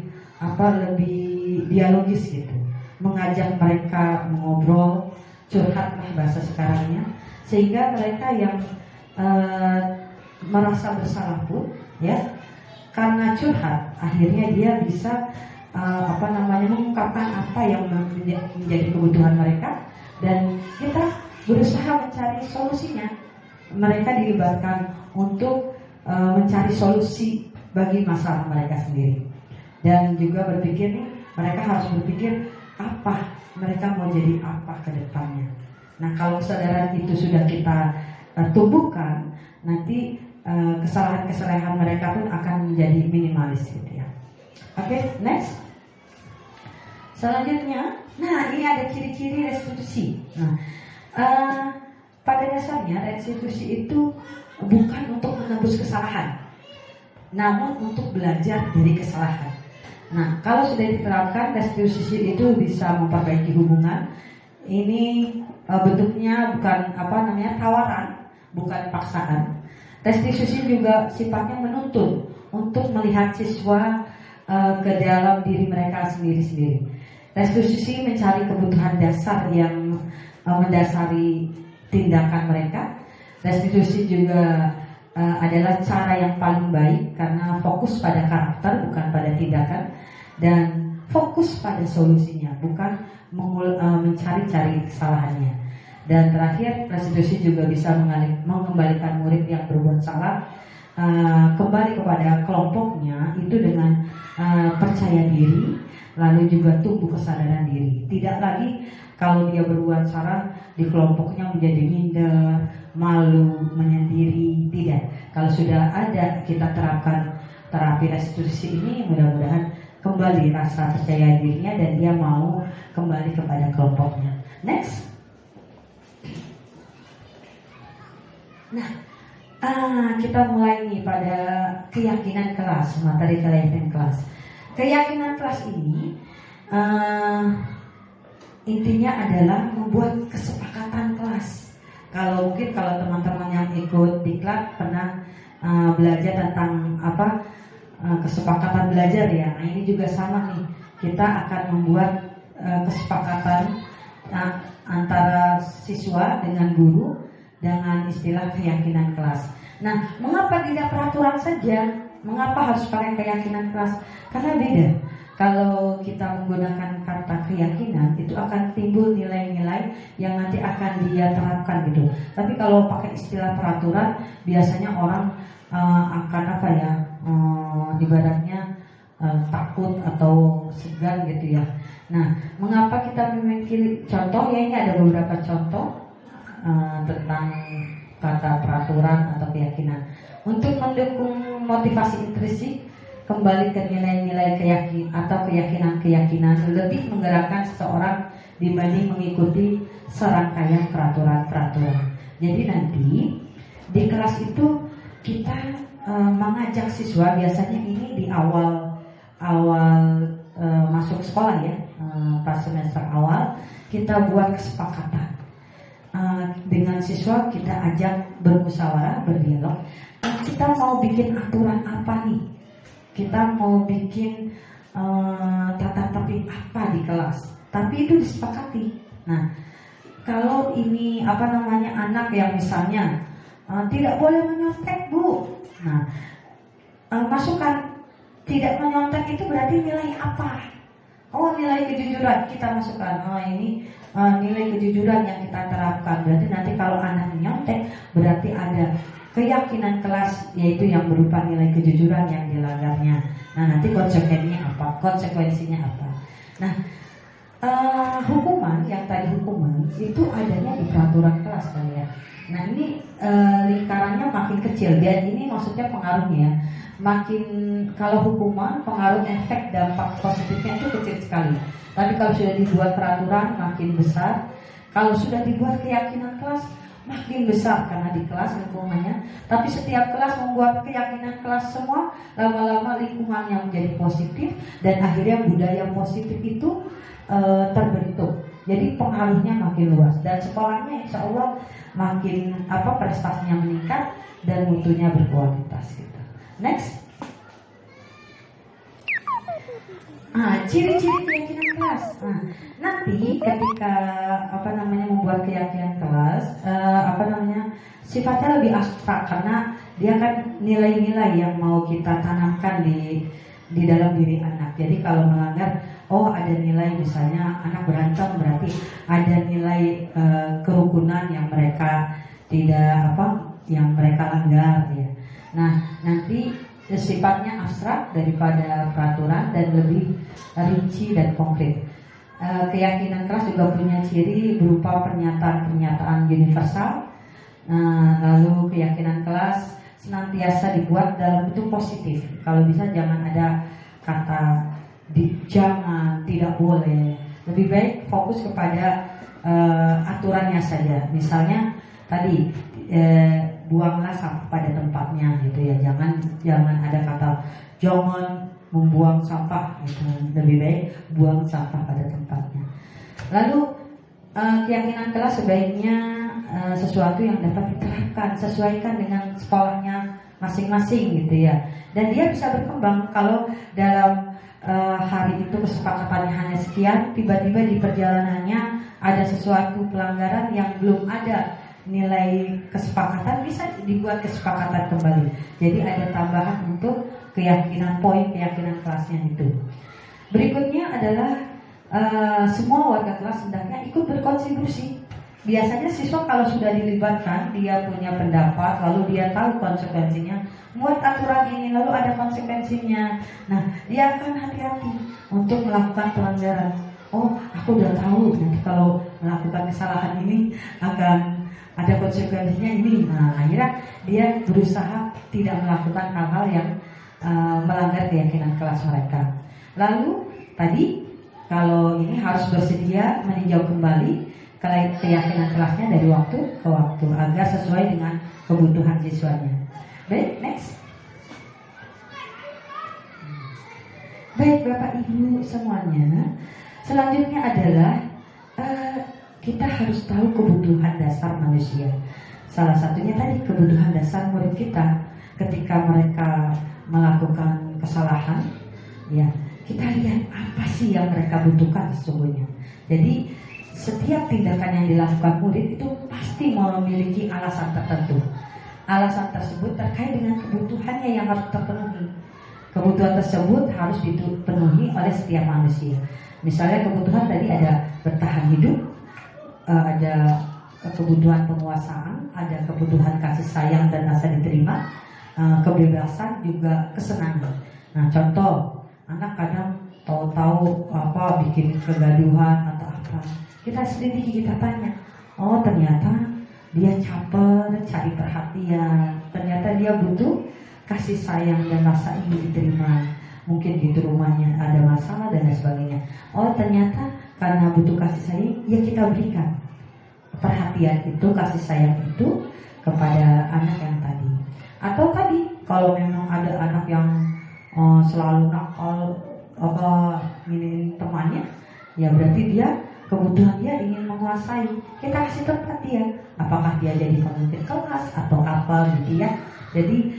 dialogis gitu, mengajak mereka mengobrol, curhat lah bahasa sekarangnya, sehingga mereka yang merasa bersalah pun ya karena curhat akhirnya dia bisa mengungkapkan apa yang menjadi kebutuhan mereka, dan kita berusaha mencari solusinya. Mereka dilibatkan untuk mencari solusi bagi masalah mereka sendiri, dan juga mereka harus berpikir apa mereka mau jadi apa ke depannya. Nah, kalau kesadaran itu sudah kita tumbuhkan, nanti kesalahan-kesalahan mereka pun akan menjadi minimalis gitu ya. Oke, next. Selanjutnya, nah ini ada ciri-ciri restitusi. Nah, pada dasarnya restitusi itu bukan untuk menebus kesalahan, namun untuk belajar dari kesalahan. Nah, kalau sudah diterapkan restitusi itu bisa memperbaiki hubungan. Ini bentuknya bukan tawaran, bukan paksaan. Restitusi juga sifatnya menuntun untuk melihat siswa ke dalam diri mereka sendiri-sendiri. Restitusi mencari kebutuhan dasar yang mendasari tindakan mereka. Restitusi juga adalah cara yang paling baik karena fokus pada karakter bukan pada tindakan, dan fokus pada solusinya bukan mencari-cari kesalahannya. Dan terakhir, restitusi juga bisa mengembalikan murid yang berbuat salah kembali kepada kelompoknya itu dengan percaya diri, lalu juga tumbuh kesadaran diri. Tidak lagi kalau dia berbuat salah di kelompoknya menjadi minder, malu, menyendiri. Tidak. Kalau sudah ada kita terapkan terapi restitusi ini, mudah-mudahan kembali rasa percaya dirinya dan dia mau kembali kepada kelompoknya. Next. Nah, kita mulai nih pada keyakinan kelas, materi keyakinan kelas. Keyakinan kelas ini intinya adalah membuat kesepakatan kelas. Kalau teman-teman yang ikut diklat pernah belajar tentang kesepakatan belajar ya. Nah, ini juga sama nih. Kita akan membuat kesepakatan antara siswa dengan guru dengan istilah keyakinan kelas. Nah, mengapa tidak peraturan saja? Mengapa harus pakai keyakinan kelas? Karena beda. Kalau kita menggunakan kata keyakinan, itu akan timbul nilai-nilai yang nanti akan dia terapkan gitu. Tapi kalau pakai istilah peraturan, biasanya orang akan ibaratnya takut atau segan gitu ya. Nah, mengapa kita memiliki contoh? Ya, ini ada beberapa contoh tentang kata peraturan atau keyakinan. Untuk mendukung motivasi intrinsik, kembali ke nilai-nilai keyakinan-keyakinan lebih menggerakkan seseorang dibanding mengikuti serangkaian peraturan-peraturan. Jadi nanti di kelas itu kita mengajak siswa, biasanya ini di awal masuk sekolah ya, pas semester awal kita buat kesepakatan. Dengan siswa kita ajak bermusyawarah, berdialog. Kita mau bikin aturan apa nih? Kita mau bikin tata tertib apa di kelas? Tapi itu disepakati. Nah, kalau ini anak yang misalnya tidak boleh menyontek bu. Nah, masukan tidak menyontek itu berarti nilai apa? Oh, nilai kejujuran kita masukkan. Oh, ini nilai kejujuran yang kita terapkan. Berarti nanti kalau anak menyontek, berarti ada keyakinan kelas, yaitu yang berupa nilai kejujuran yang dilanggarnya. Nah, nanti konsekuensinya apa? Nah, hukuman itu adanya di peraturan kelas kan ya. Nah, ini lingkarannya makin kecil, dan ini maksudnya pengaruhnya makin, kalau hukuman pengaruh efek dampak positifnya itu kecil sekali. Tapi kalau sudah dibuat peraturan makin besar. Kalau sudah dibuat keyakinan kelas makin besar karena di kelas lingkungannya. Tapi setiap kelas membuat keyakinan kelas semua, lama-lama lingkungannya menjadi positif dan akhirnya budaya positif itu terbentuk. Jadi pengaruhnya makin luas dan sekolahnya insya Allah makin prestasinya meningkat dan mutunya berkualitas gitu. Next. Ciri-ciri keyakinan kelas. Nanti ketika membuat keyakinan kelas, sifatnya lebih abstrak karena dia kan nilai-nilai yang mau kita tanamkan di dalam diri anak. Jadi kalau melanggar, ada nilai misalnya anak berantem, berarti ada nilai kerukunan yang mereka yang mereka langgar ya. Nah, nanti sifatnya abstrak daripada peraturan dan lebih rinci dan konkret. Keyakinan kelas juga punya ciri berupa pernyataan-pernyataan universal. Lalu keyakinan kelas senantiasa dibuat dalam bentuk positif. Kalau bisa jangan ada kata jangan, tidak boleh. Lebih baik fokus kepada aturannya saja. Misalnya tadi buanglah sampah pada tempatnya gitu ya. Jangan ada kata jangan membuang sampah gitu. Lebih baik buang sampah pada tempatnya. Lalu keyakinan kelas sebaiknya sesuatu yang dapat diterapkan, sesuaikan dengan sekolahnya masing-masing gitu ya. Dan dia bisa berkembang kalau dalam hari itu kesepakatannya hanya sekian, tiba-tiba di perjalanannya ada sesuatu pelanggaran yang belum ada nilai kesepakatan, bisa dibuat kesepakatan kembali. Jadi ada tambahan untuk keyakinan keyakinan kelasnya itu. Berikutnya adalah semua warga kelas hendaknya ikut berkontribusi. Biasanya siswa kalau sudah dilibatkan, dia punya pendapat, lalu dia tahu konsekuensinya. Buat aturan ini, lalu ada konsekuensinya. Nah, dia akan hati-hati untuk melakukan pelanggaran. Oh, aku udah tahu nanti kalau melakukan kesalahan ini akan ada konsekuensinya ini. Nah, akhirnya dia berusaha tidak melakukan hal-hal yang melanggar keyakinan kelas mereka. Lalu tadi kalau ini harus bersedia meninjau kembali keyakinan kelasnya dari waktu ke waktu agar sesuai dengan kebutuhan siswanya. Baik, next. Baik Bapak Ibu semuanya, selanjutnya adalah kita harus tahu kebutuhan dasar manusia. Salah satunya tadi kebutuhan dasar murid kita ketika mereka melakukan kesalahan, ya kita lihat apa sih yang mereka butuhkan sesungguhnya. Jadi setiap tindakan yang dilakukan murid itu pasti memiliki alasan tertentu. Alasan tersebut terkait dengan kebutuhannya yang harus terpenuhi. Kebutuhan tersebut harus dipenuhi oleh setiap manusia. Misalnya kebutuhan tadi ada bertahan hidup, ada kebutuhan penguasaan, ada kebutuhan kasih sayang dan rasa diterima, kebebasan juga kesenangan. Nah contoh, anak kadang tahu-tahu bikin kegaduhan atau apa. Kita selidiki, kita tanya, oh ternyata dia caper, cari perhatian, ternyata dia butuh kasih sayang dan rasa ingin diterima. Mungkin gitu rumahnya ada masalah dan lain sebagainya. Oh ternyata karena butuh kasih sayang, ya kita berikan perhatian itu, kasih sayang itu kepada anak yang tadi. Atau tadi kalau memang ada anak yang selalu nakal nginin temannya, ya berarti dia kebutuhan dia ingin menguasai. Kita kasih tempat dia. Apakah dia jadi pemimpin kelas atau apa gitu ya. Jadi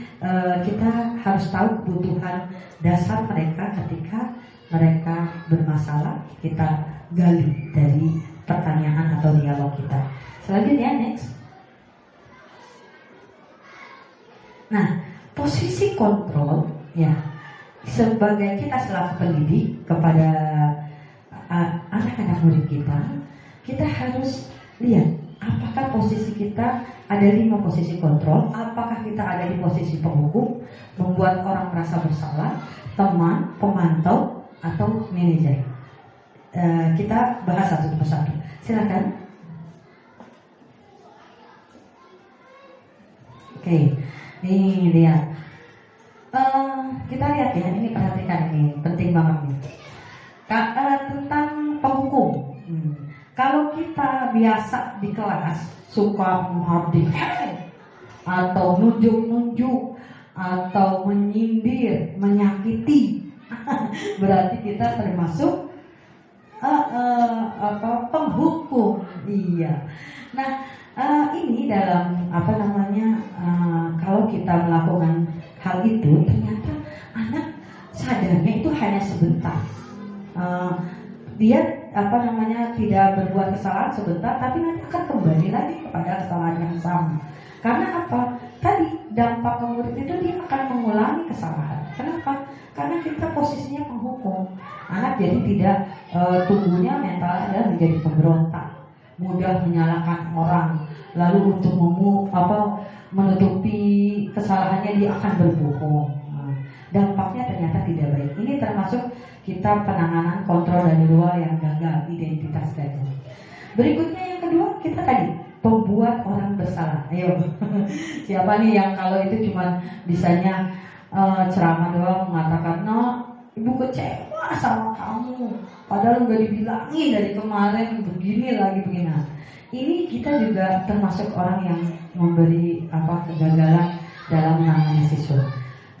kita harus tahu kebutuhan dasar mereka ketika mereka bermasalah. Kita gali dari pertanyaan atau dialog kita. Selanjutnya next. Nah, posisi kontrol ya sebagai kita selaku pendidik kepada anak-anak murid kita harus lihat apakah posisi kita ada di posisi kontrol, apakah kita ada di posisi penghukum, membuat orang merasa bersalah, teman, pemantau, atau manajer. Kita bahas satu persatu. Silakan. Oke, nih lihat. Kita lihat ya, ini perhatikan ini, penting banget nih. Tentang penghukum. Kalau kita biasa di kelas suka menghardik atau nunjuk-nunjuk atau menyindir, menyakiti, berarti kita termasuk penghukum. Iya. Nah, ini dalam kalau kita melakukan hal itu, ternyata anak sadarnya itu hanya sebentar. Dia tidak berbuat kesalahan sebentar, tapi nanti akan kembali lagi kepada kesalahan yang sama. Karena apa? Tadi dampak murid itu dia akan mengulangi kesalahan. Kenapa? Karena kita posisinya penghukum. Anak jadi tidak tumbuhnya mental adalah menjadi pemberontak, mudah menyalahkan orang, lalu untuk menutupi kesalahannya dia akan berbohong. Dampaknya ternyata tidak baik. Ini termasuk kita penanganan kontrol dari luar yang gagal, identitas gagal. Berikutnya yang kedua, kita tadi pembuat orang bersalah. Ayo, siapa nih yang kalau itu cuma bisanya ceramah doang mengatakan, no, ibu kecewa sama kamu, padahal udah dibilangin dari kemarin begini lagi begini. Ini kita juga termasuk orang yang memberi kegagalan dalam menangani siswa.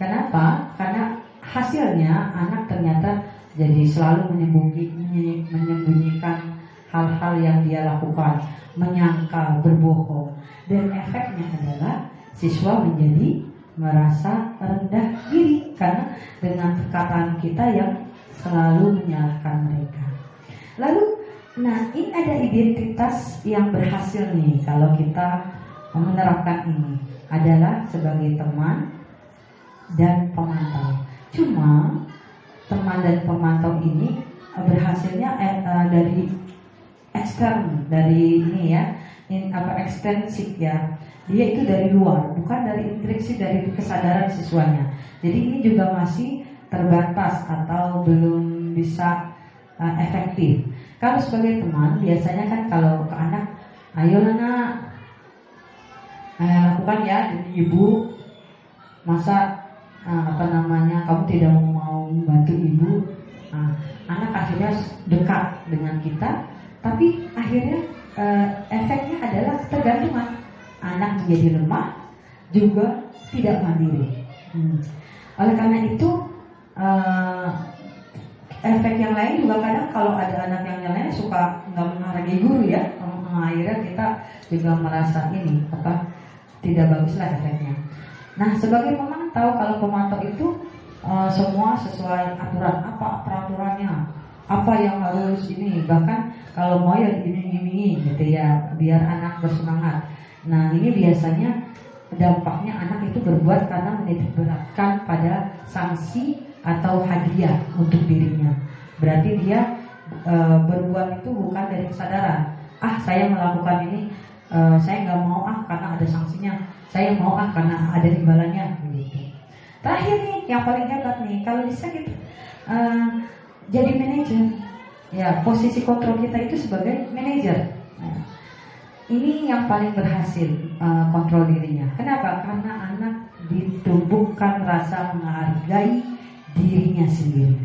Kenapa? Karena hasilnya anak ternyata jadi selalu menyembunyikan hal-hal yang dia lakukan, menyangkal, berbohong, dan efeknya adalah siswa menjadi merasa rendah diri karena dengan perkataan kita yang selalu menyalahkan mereka. Lalu, ini ada identitas yang berhasil nih kalau kita menerapkan ini, adalah sebagai teman dan pemantau. Cuma teman dan pemantau ini berhasilnya dari ekstern, dari ini ya, ekstensif ya. Dia itu dari luar, bukan dari intrinsik, dari kesadaran siswanya. Jadi ini juga masih terbatas atau belum bisa efektif. Kalau sebagai teman, biasanya kan kalau ke anak, ayo nak, lakukan ya demi ibu. Masa kamu tidak mau membantu ibu? Anak akhirnya dekat dengan kita, tapi akhirnya efeknya adalah ketergantungan. Anak menjadi lemah, juga tidak mandiri. Oleh karena itu, efek yang lain juga kadang kalau ada anak yang lain suka nggak menghargai guru ya, akhirnya kita juga merasa ini tidak baguslah efeknya. Nah, sebagai pemantau, kalau pemantau itu semua sesuai aturan, apa peraturannya, apa yang harus ini, bahkan kalau mau ya diiming-imingi gitu ya, biar anak bersemangat. Nah, ini biasanya dampaknya anak itu berbuat karena menitikberatkan pada sanksi atau hadiah untuk dirinya. Berarti dia berbuat itu bukan dari kesadaran. Saya melakukan ini, saya nggak mau karena ada sanksinya. Saya mau karena ada imbalannya. Gitu. Terakhir nih, yang paling hebat nih, kalau bisa kita jadi manajer. Ya, posisi kontrol kita itu sebagai manajer. Ini yang paling berhasil kontrol dirinya. Kenapa? Karena anak ditumbuhkan rasa menghargai dirinya sendiri.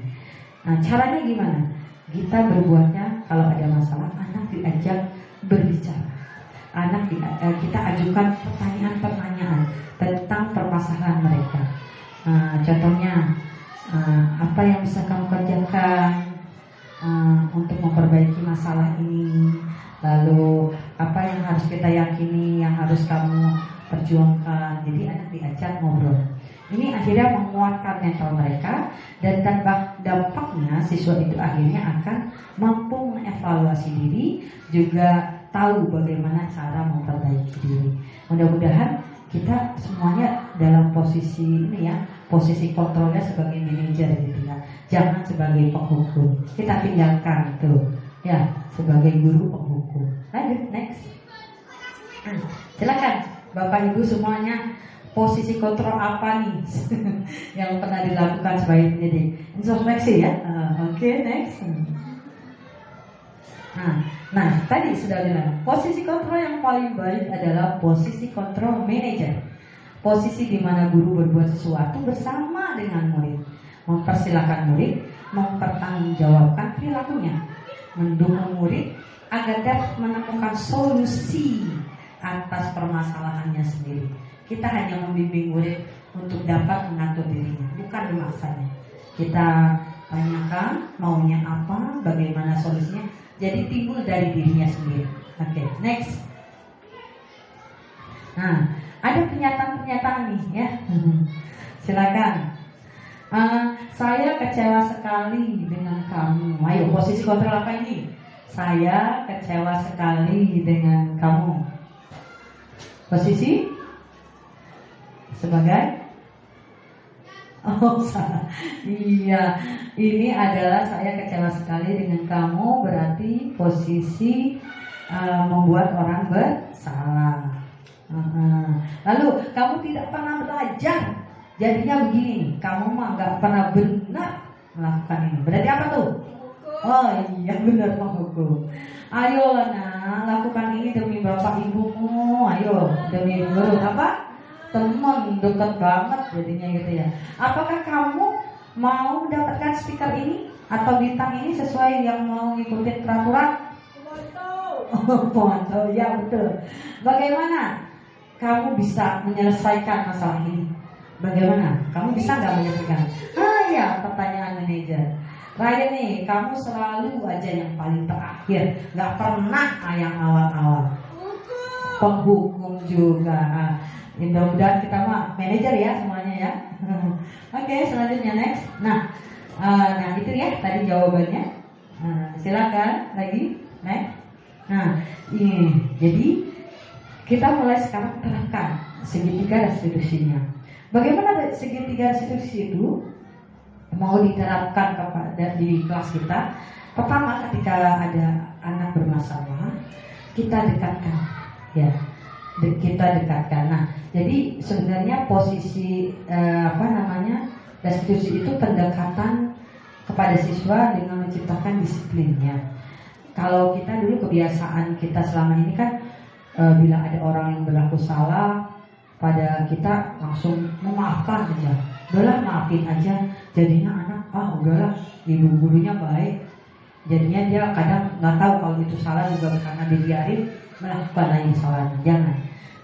Nah, caranya gimana? Kita berbuatnya kalau ada masalah, anak diajak berbicara. Anak kita ajukan pertanyaan-pertanyaan tentang permasalahan mereka. Contohnya, apa yang bisa kamu kerjakan untuk memperbaiki masalah ini? Lalu apa yang harus kita yakini, yang harus kamu perjuangkan? Jadi anak diajak ngobrol. Ini akhirnya menguatkan mental mereka, dan dampaknya siswa itu akhirnya akan mampu mengevaluasi diri, juga tahu bagaimana cara memperbaiki diri. Mudah-mudahan kita semuanya dalam posisi ini ya, posisi kontrolnya sebagai manajer gitu ya, jangan sebagai penghukum. Kita tinggalkan itu ya, sebagai guru penghukum. Lanjut, next. Silakan Bapak Ibu semuanya, posisi kontrol apa nih yang pernah dilakukan sebagai pendidik? Introspeksi ya. Oke, next. Nah, tadi sudah bilang, posisi kontrol yang paling baik adalah posisi kontrol manajer. Posisi di mana guru berbuat sesuatu bersama dengan murid, mempersilahkan murid mempertanggungjawabkan perilakunya, mendukung murid agar dapat menemukan solusi atas permasalahannya sendiri. Kita hanya membimbing murid untuk dapat mengatur dirinya, bukan memaksanya. Kita tanyakan maunya apa, bagaimana solusinya, jadi timbul dari dirinya sendiri. Oke, next. Nah, ada pernyataan-pernyataan nih ya. Silakan. Saya kecewa sekali dengan kamu. Ayo, posisi kontrol apa ini? Saya kecewa sekali dengan kamu. Posisi sebagai salah. Iya, ini adalah saya kecewa sekali dengan kamu, berarti posisi membuat orang bersalah. Lalu kamu tidak pernah belajar, jadinya begini. Kamu mah nggak pernah benar melakukan ini. Berarti apa tuh? Oh iya benar menghukum. Ayo nak lakukan ini demi bapak ibumu. Ayo demi guru apa? Teman dekat banget jadinya gitu ya. Apakah kamu mau mendapatkan stiker ini atau bintang ini sesuai yang mau ngikutin peraturan? Foto, ya betul. Bagaimana kamu bisa menyelesaikan masalah ini? Bagaimana? Kamu bisa nggak menyelesaikan? Ya, pertanyaan manajer. Ryan nih, kamu selalu aja yang paling terakhir, nggak pernah yang awal-awal. Penghukum juga. Mudah-mudahan kita mah manajer ya semuanya ya. Oke, selanjutnya next. Nah itu ya tadi jawabannya. Silakan lagi next. Nah, ini jadi kita mulai sekarang terapkan segitiga restitusinya. Bagaimana segitiga restitusi itu mau diterapkan kepada di kelas kita? Pertama, ketika ada anak bermasalah, kita dekatkan, ya, kita dekatkan. Nah, jadi sebenarnya posisi restitusi itu pendekatan kepada siswa dengan menciptakan disiplinnya. Kalau kita dulu kebiasaan kita selama ini kan bila ada orang yang berlaku salah pada kita langsung memaafkan aja, udahlah maafin aja. Jadinya anak udahlah ibu gurunya baik, jadinya dia kadang nggak tahu kalau itu salah juga karena dibiarin melakukan lagi kesalahan. Jangan.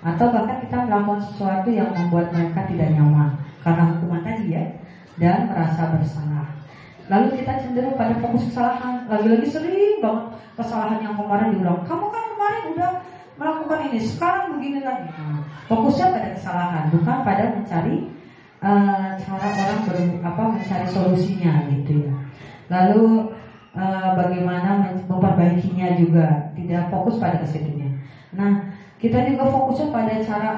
Atau bahkan kita melakukan sesuatu yang membuat mereka tidak nyaman karena hukuman tadi ya, dan merasa bersalah. Lalu kita cenderung pada fokus kesalahan. Lagi-lagi sering banget kesalahan yang kemarin diulang. Kamu kan kemarin udah melakukan ini, sekarang begini lagi. Fokusnya pada kesalahan, bukan pada mencari cara orang mencari solusinya gitu ya. Lalu bagaimana memperbaikinya juga, tidak fokus pada kesitunya. Nah, kita juga fokusnya pada cara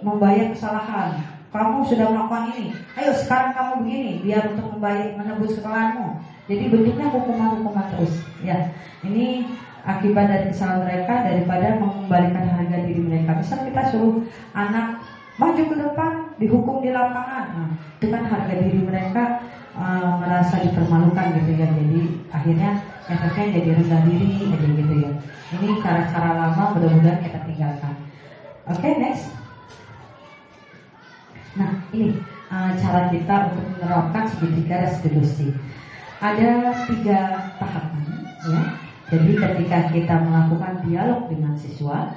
membayar kesalahan. Kamu sudah melakukan ini, ayo sekarang kamu begini biar untuk menebus kesalahanmu. Jadi bentuknya hukuman-hukuman terus ya. Ini akibat dari kesalahan mereka daripada mengembalikan harga diri mereka. Misal kita suruh anak maju ke depan, dihukum di lapangan, itu kan harga diri mereka merasa dipermalukan gitu ya. Jadi akhirnya efeknya jadi rendah diri gitu ya. Ini cara-cara lama, mudah-mudahan kita tinggalkan. Oke, next. Nah, ini cara kita untuk menerapkan segitiga restitusi. Ada 3 tahapan ya. Jadi ketika kita melakukan dialog dengan siswa,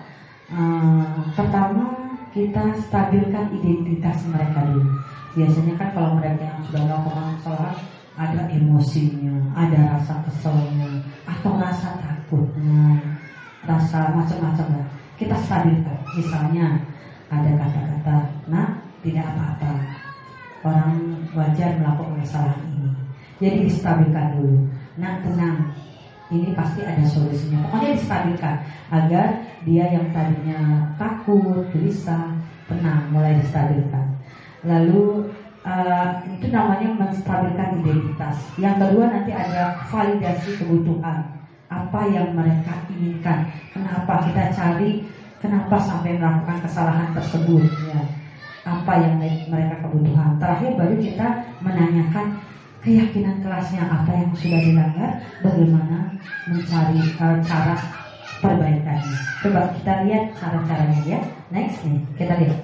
pertama kita stabilkan identitas mereka dulu. Biasanya kan kalau mereka yang sudah melakukan kesalahan, ada emosinya, ada rasa keselnya, atau rasa takutnya, rasa macam-macam lah. Kita stabilkan. Misalnya ada kata-kata, nah tidak apa-apa, orang wajar melakukan kesalahan ini. Jadi distabilkan dulu. Nah tenang, ini pasti ada solusinya. Pokoknya distabilkan agar dia yang tadinya takut, gelisah, tenang, mulai distabilkan. Lalu itu namanya menstabilkan identitas. Yang kedua nanti ada validasi kebutuhan. Apa yang mereka inginkan? Kenapa kita cari? Kenapa sampai melakukan kesalahan tersebut? Ya. Apa yang mereka kebutuhan? Terakhir baru kita menanyakan keyakinan kelasnya, apa yang sudah dilanggar, bagaimana mencari cara perbaikannya. Coba kita lihat cara-caranya ya. Next nih, kita lihat.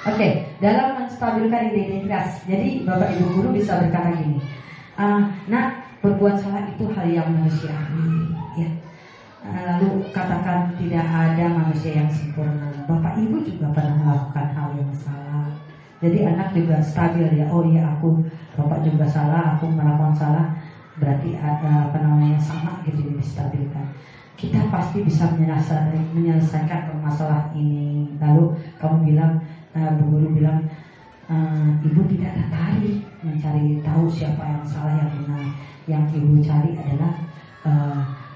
Oke, dalam menstabilkan identitas, jadi Bapak Ibu guru bisa berkata gini, berbuat salah itu hal yang manusiawi, ya. Lalu katakan tidak ada manusia yang sempurna. Bapak Ibu juga pernah melakukan hal yang salah. Jadi anak juga stabil ya. Oh iya, Bapak juga salah, aku melakukan salah. Berarti ada sama gitu distabilkan. Kita pasti bisa menyelesaikan masalah ini. Lalu kamu bilang, Bu Guru bilang, Ibu tidak tertarik mencari tahu siapa yang salah yang benar. Yang Ibu cari adalah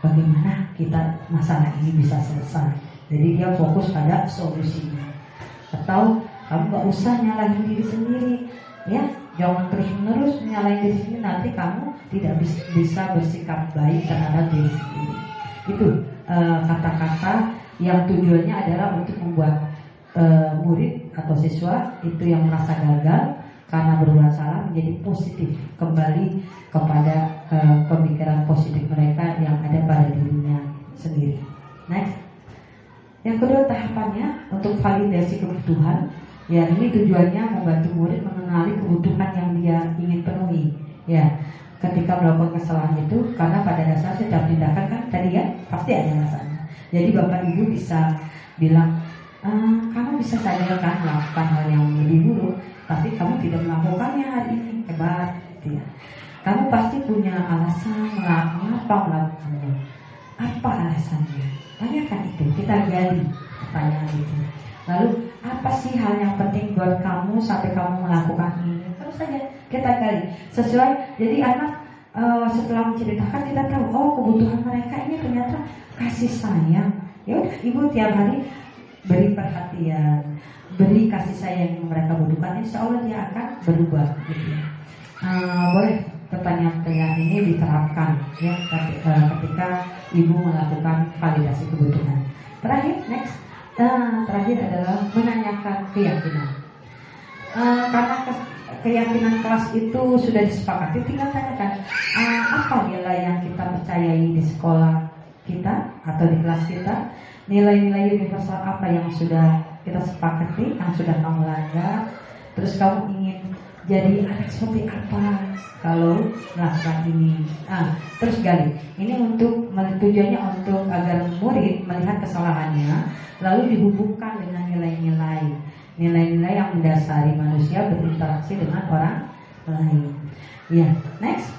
bagaimana kita masalah ini bisa selesai. Jadi dia fokus pada solusinya. Atau kamu gak usah nyalahin diri sendiri, ya. Jangan terus-menerus nyalahin diri sendiri, nanti kamu tidak bisa bersikap baik terhadap diri sendiri. Itu kata-kata yang tujuannya adalah untuk membuat murid atau siswa itu yang merasa gagal karena berbuat salah menjadi positif, kembali kepada pemikiran positif mereka yang ada pada dirinya sendiri. Next. Yang kedua tahapannya untuk validasi kebutuhan. Ya, ini tujuannya membantu murid mengenali kebutuhan yang dia ingin penuhi. Ya, ketika melakukan kesalahan itu, karena pada dasar setiap tindakan kan tadi ya pasti ada alasannya. Jadi Bapak Ibu bisa bilang, kamu bisa saja kan melakukan hal yang lebih buruk, tapi kamu tidak melakukannya hari ini, hebat, gitu ya. Kamu pasti punya alasan mengapa melakukannya. Apa alasannya? Tanyakan itu, kita gali pertanyaan itu. Lalu apa sih hal yang penting buat kamu sampai kamu melakukan ini? Terus saja kita gali sesuai. Jadi anak setelah menceritakan kita tahu, oh kebutuhan mereka ini ternyata kasih sayang. Ya udah, ibu tiap hari beri perhatian, beri kasih sayang yang mereka butuhkan. Insya Allah dia akan berubah. Gitu. Boleh pertanyaan ini diterapkan ya ketika ibu melakukan validasi kebutuhan. Terakhir, next. Terakhir adalah menanyakan keyakinan. Karena keyakinan kelas itu sudah disepakati, tinggal tanyakan apa nilai yang kita percayai di sekolah kita atau di kelas kita, nilai-nilai universal apa yang sudah kita sepakati, yang sudah kamu langgar. Terus kamu ingin jadi anak seperti apa kalau melakukan ini. Terus gali. Ini untuk tujuannya untuk agar murid melihat kesalahannya, lalu dihubungkan dengan nilai-nilai yang mendasari manusia berinteraksi dengan orang lain. Ya, next.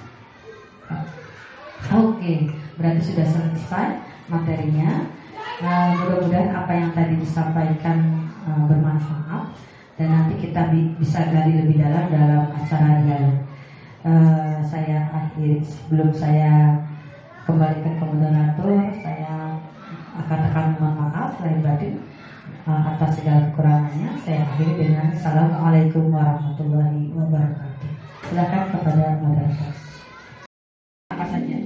Oke, berarti sudah selesai materinya. Mudah-mudahan apa yang tadi disampaikan bermanfaat dan nanti kita bisa gali lebih dalam acara dialog. Saya akhiri, sebelum saya kembalikan ke moderator, saya katakan mohon maaf lahir batin atas segala kekurangannya. Saya akhiri dengan Assalamualaikum warahmatullahi wabarakatuh. Silakan kepada moderator. Apa saja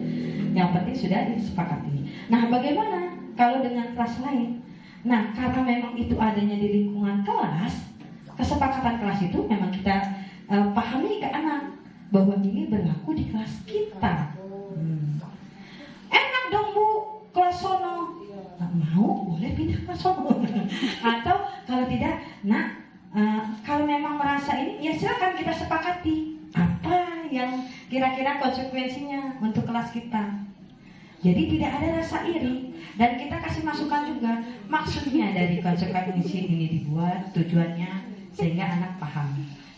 yang penting sudah disepakati. Nah, bagaimana kalau dengan kelas lain? Nah, karena memang itu adanya di lingkungan kelas, kesepakatan kelas itu memang kita pahami ke anak bahwa ini berlaku di kelas kita. Enak dong Bu, kelas sono. Nggak mau, boleh pindah kelas sono. Atau kalau tidak, kalau memang merasa ini, ya silakan kita sepakati apa yang kira-kira konsekuensinya untuk kelas kita. Jadi tidak ada rasa iri dan kita kasih masukan juga maksudnya dari konsekuensi ini dibuat tujuannya sehingga anak paham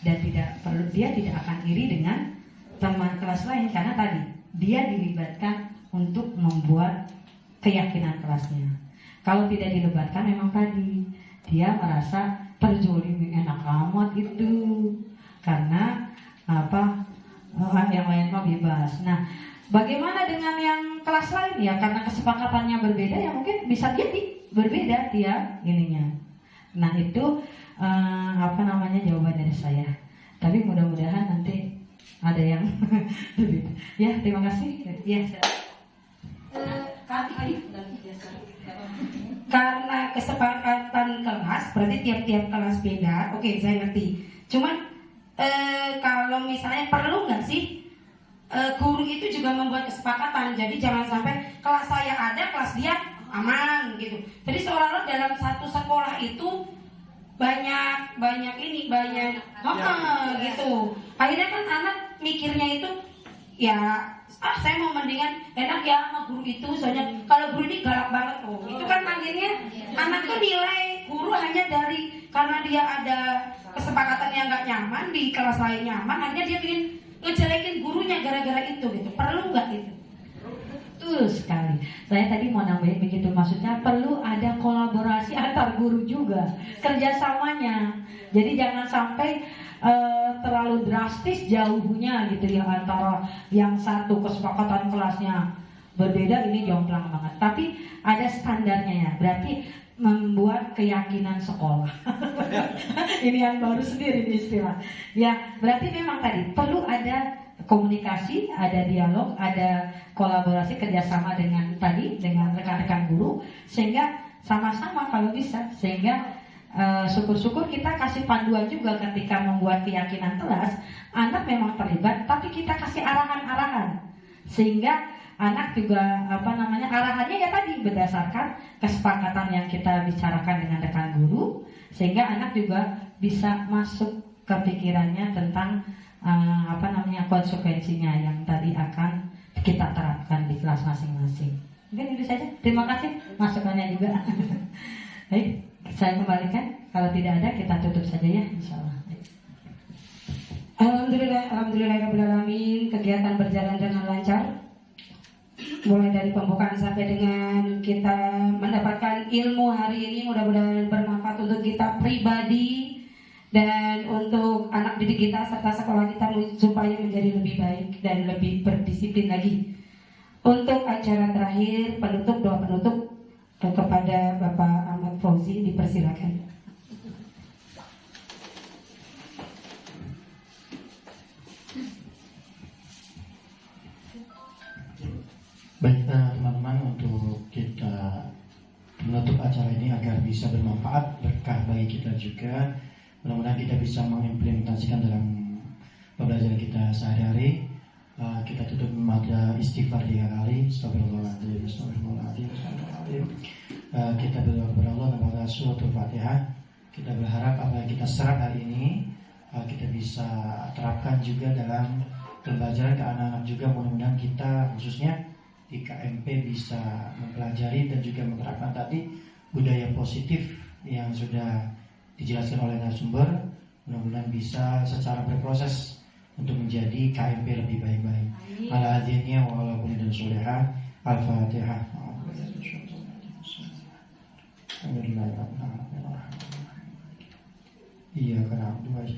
dan dia tidak akan iri dengan teman kelas lain karena tadi dia dilibatkan untuk membuat keyakinan kelasnya. Kalau tidak dilibatkan memang tadi dia merasa terzolimi, enak amat itu karena yang lain mah bebas. Nah, bagaimana dengan yang kelas lain ya? Karena kesepakatannya berbeda ya mungkin bisa jadi berbeda dia ininya. Nah itu jawaban dari saya. Tapi mudah-mudahan nanti ada yang lebih. Ya terima kasih. Ya. Karena kesepakatan kelas berarti tiap-tiap kelas beda. Oke, saya ngerti. Cuman kalau misalnya perlu nggak sih guru itu juga membuat kesepakatan. Jadi jangan sampai kelas saya ada, kelas dia aman gitu. Jadi seolah-olah dalam satu sekolah itu banyak gitu. Akhirnya kan anak mikirnya itu ya saya mau mendingan enak ya sama guru itu, soalnya kalau guru ini galak banget itu kan akhirnya anak tuh nilai guru hanya dari karena dia ada kesepakatan yang nggak nyaman di kelas lain nyaman, akhirnya dia ingin ngejelekin gurunya gara-gara itu gitu. Perlu nggak itu? Betul sekali. Saya tadi mau nambahin begitu, maksudnya perlu ada kolaborasi antar guru juga, kerjasamanya. Jadi jangan sampai terlalu drastis jauhnya gitu ya antara yang satu kesepakatan kelasnya berbeda, ini jomplang banget. Tapi ada standarnya ya. Berarti membuat keyakinan sekolah. Ini yang baru sendiri istilah. Ya, berarti memang tadi perlu ada komunikasi, ada dialog, ada kolaborasi kerjasama dengan rekan-rekan guru sehingga sama-sama kalau bisa sehingga syukur-syukur kita kasih panduan juga ketika membuat keyakinan kelas, anak memang terlibat tapi kita kasih arahan-arahan Sehingga anak juga arahannya ya tadi berdasarkan kesepakatan yang kita bicarakan dengan rekan guru, sehingga anak juga bisa masuk ke pikirannya tentang konsekuensinya yang tadi akan kita terapkan di kelas masing-masing. Mungkin itu saja. Terima kasih masukannya juga. Baik, saya kembalikan. Kalau tidak ada kita tutup saja ya, insyaallah. Alhamdulillahirrahmanirrahim. Kegiatan berjalan dengan lancar. Mulai dari pembukaan sampai dengan kita mendapatkan ilmu hari ini, mudah-mudahan bermanfaat untuk kita pribadi dan untuk anak didik kita serta sekolah kita supaya menjadi lebih baik dan lebih berdisiplin lagi. Untuk acara terakhir doa penutup kepada Bapak Ahmad Fauzi, dipersilakan. Baik teman-teman, untuk kita menutup acara ini agar bisa bermanfaat, berkah bagi kita juga. Mudah-mudahan kita bisa mengimplementasikan dalam pembelajaran kita sehari-hari. Kita tutup pada istighfar 3 kali. Astagfirullahaladzim, astagfirullahaladzim, astagfirullahaladzim. Kita berdoa kepada Allah kepada suratul Fatihah. Kita berharap apa yang kita serap hari ini kita bisa terapkan juga dalam pembelajaran ke anak-anak juga. Mudah-mudahan kita khususnya di KMP bisa mempelajari dan juga menerapkan tadi budaya positif yang sudah dijelaskan oleh narasumber. Mudah-mudahan bisa secara berproses untuk menjadi KMP lebih baik-baik. Ala adinnya wa ala kulli dan soleha. Al-Fatihah. Iya karena dua aja.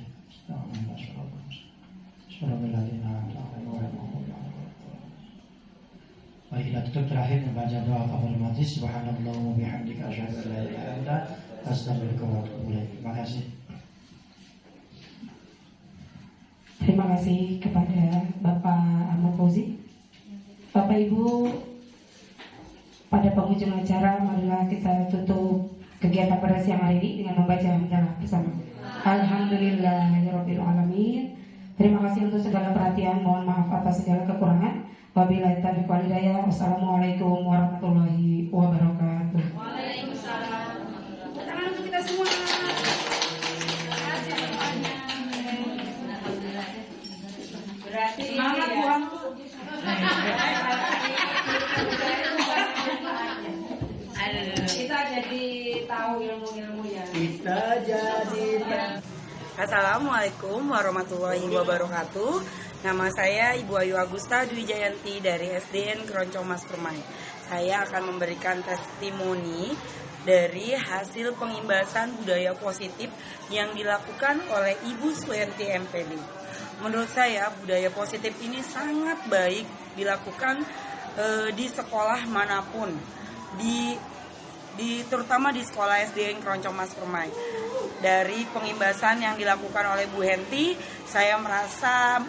Mari kita tutup terakhir membaca doa kafaratul majlis. Subhanallah wa bihamdika asyhadu an la ilaha illa anta astaghfiruka wa atubu ilaik. Terima kasih. Terima kasih kepada Bapak Ahmad Fauzi. Bapak Ibu, pada penghujung acara marilah kita tutup kegiatan pada siang hari ini dengan membaca hamdalah bersama. Alhamdulillahirabbil alamin. Terima kasih untuk segala perhatian. Mohon maaf atas segala kekurangan. Wabillahi taufiq wal hidayah. Wassalamualaikum warahmatullahi wabarakatuh. Waalaikumsalam. Tangan untuk kita semua. Berarti Semangat buang. kita jadi tahu ilmu-ilmu ya. Kita jadi Assalamualaikum warahmatullahi wabarakatuh. Nama saya Ibu Ayu Agusta Dwi Jayanti dari SDN Keroncong Mas Permai. Saya akan memberikan testimoni dari hasil pengimbasan budaya positif yang dilakukan oleh Ibu Suyanti MPD. Menurut saya budaya positif ini sangat baik dilakukan di sekolah manapun, terutama di sekolah SDN Keroncong Mas Permai. Dari pengimbasan yang dilakukan oleh Bu Henti, saya merasa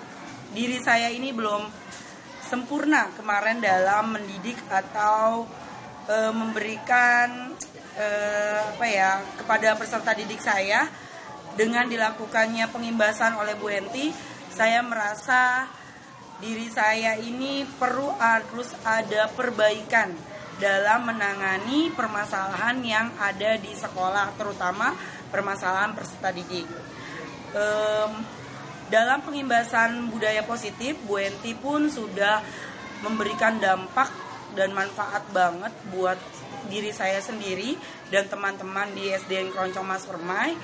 diri saya ini belum sempurna kemarin dalam mendidik atau memberikan kepada peserta didik saya. Dengan dilakukannya pengimbasan oleh Bu Henti, saya merasa diri saya ini harus ada perbaikan dalam menangani permasalahan yang ada di sekolah, terutama permasalahan peserta didik. Dalam pengimbasan budaya positif, Bu Henti pun sudah memberikan dampak dan manfaat banget buat diri saya sendiri dan teman-teman di SDN Keroncong Mas Permai,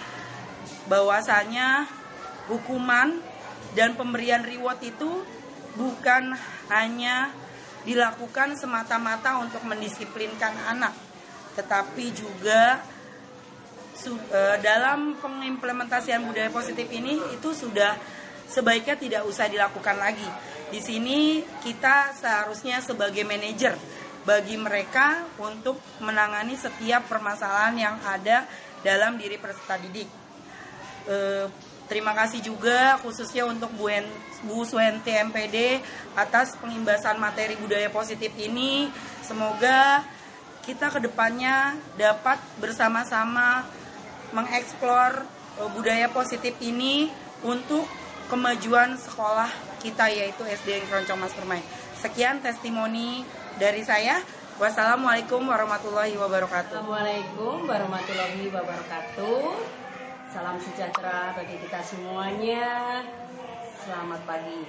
bahwasanya hukuman dan pemberian reward itu bukan hanya dilakukan semata-mata untuk mendisiplinkan anak, tetapi juga dalam pengimplementasian budaya positif ini itu sudah sebaiknya tidak usah dilakukan lagi. Di sini kita seharusnya sebagai manajer bagi mereka untuk menangani setiap permasalahan yang ada dalam diri peserta didik. Terima kasih juga khususnya untuk Bu Suyanti MPD atas pengimbasan materi budaya positif ini. Semoga kita kedepannya dapat bersama-sama mengeksplor budaya positif ini untuk kemajuan sekolah kita, yaitu SDN Keroncong Mas Permai. Sekian testimoni dari saya. Wassalamualaikum warahmatullahi wabarakatuh. Assalamualaikum warahmatullahi wabarakatuh. Salam sejahtera bagi kita semuanya. Selamat pagi.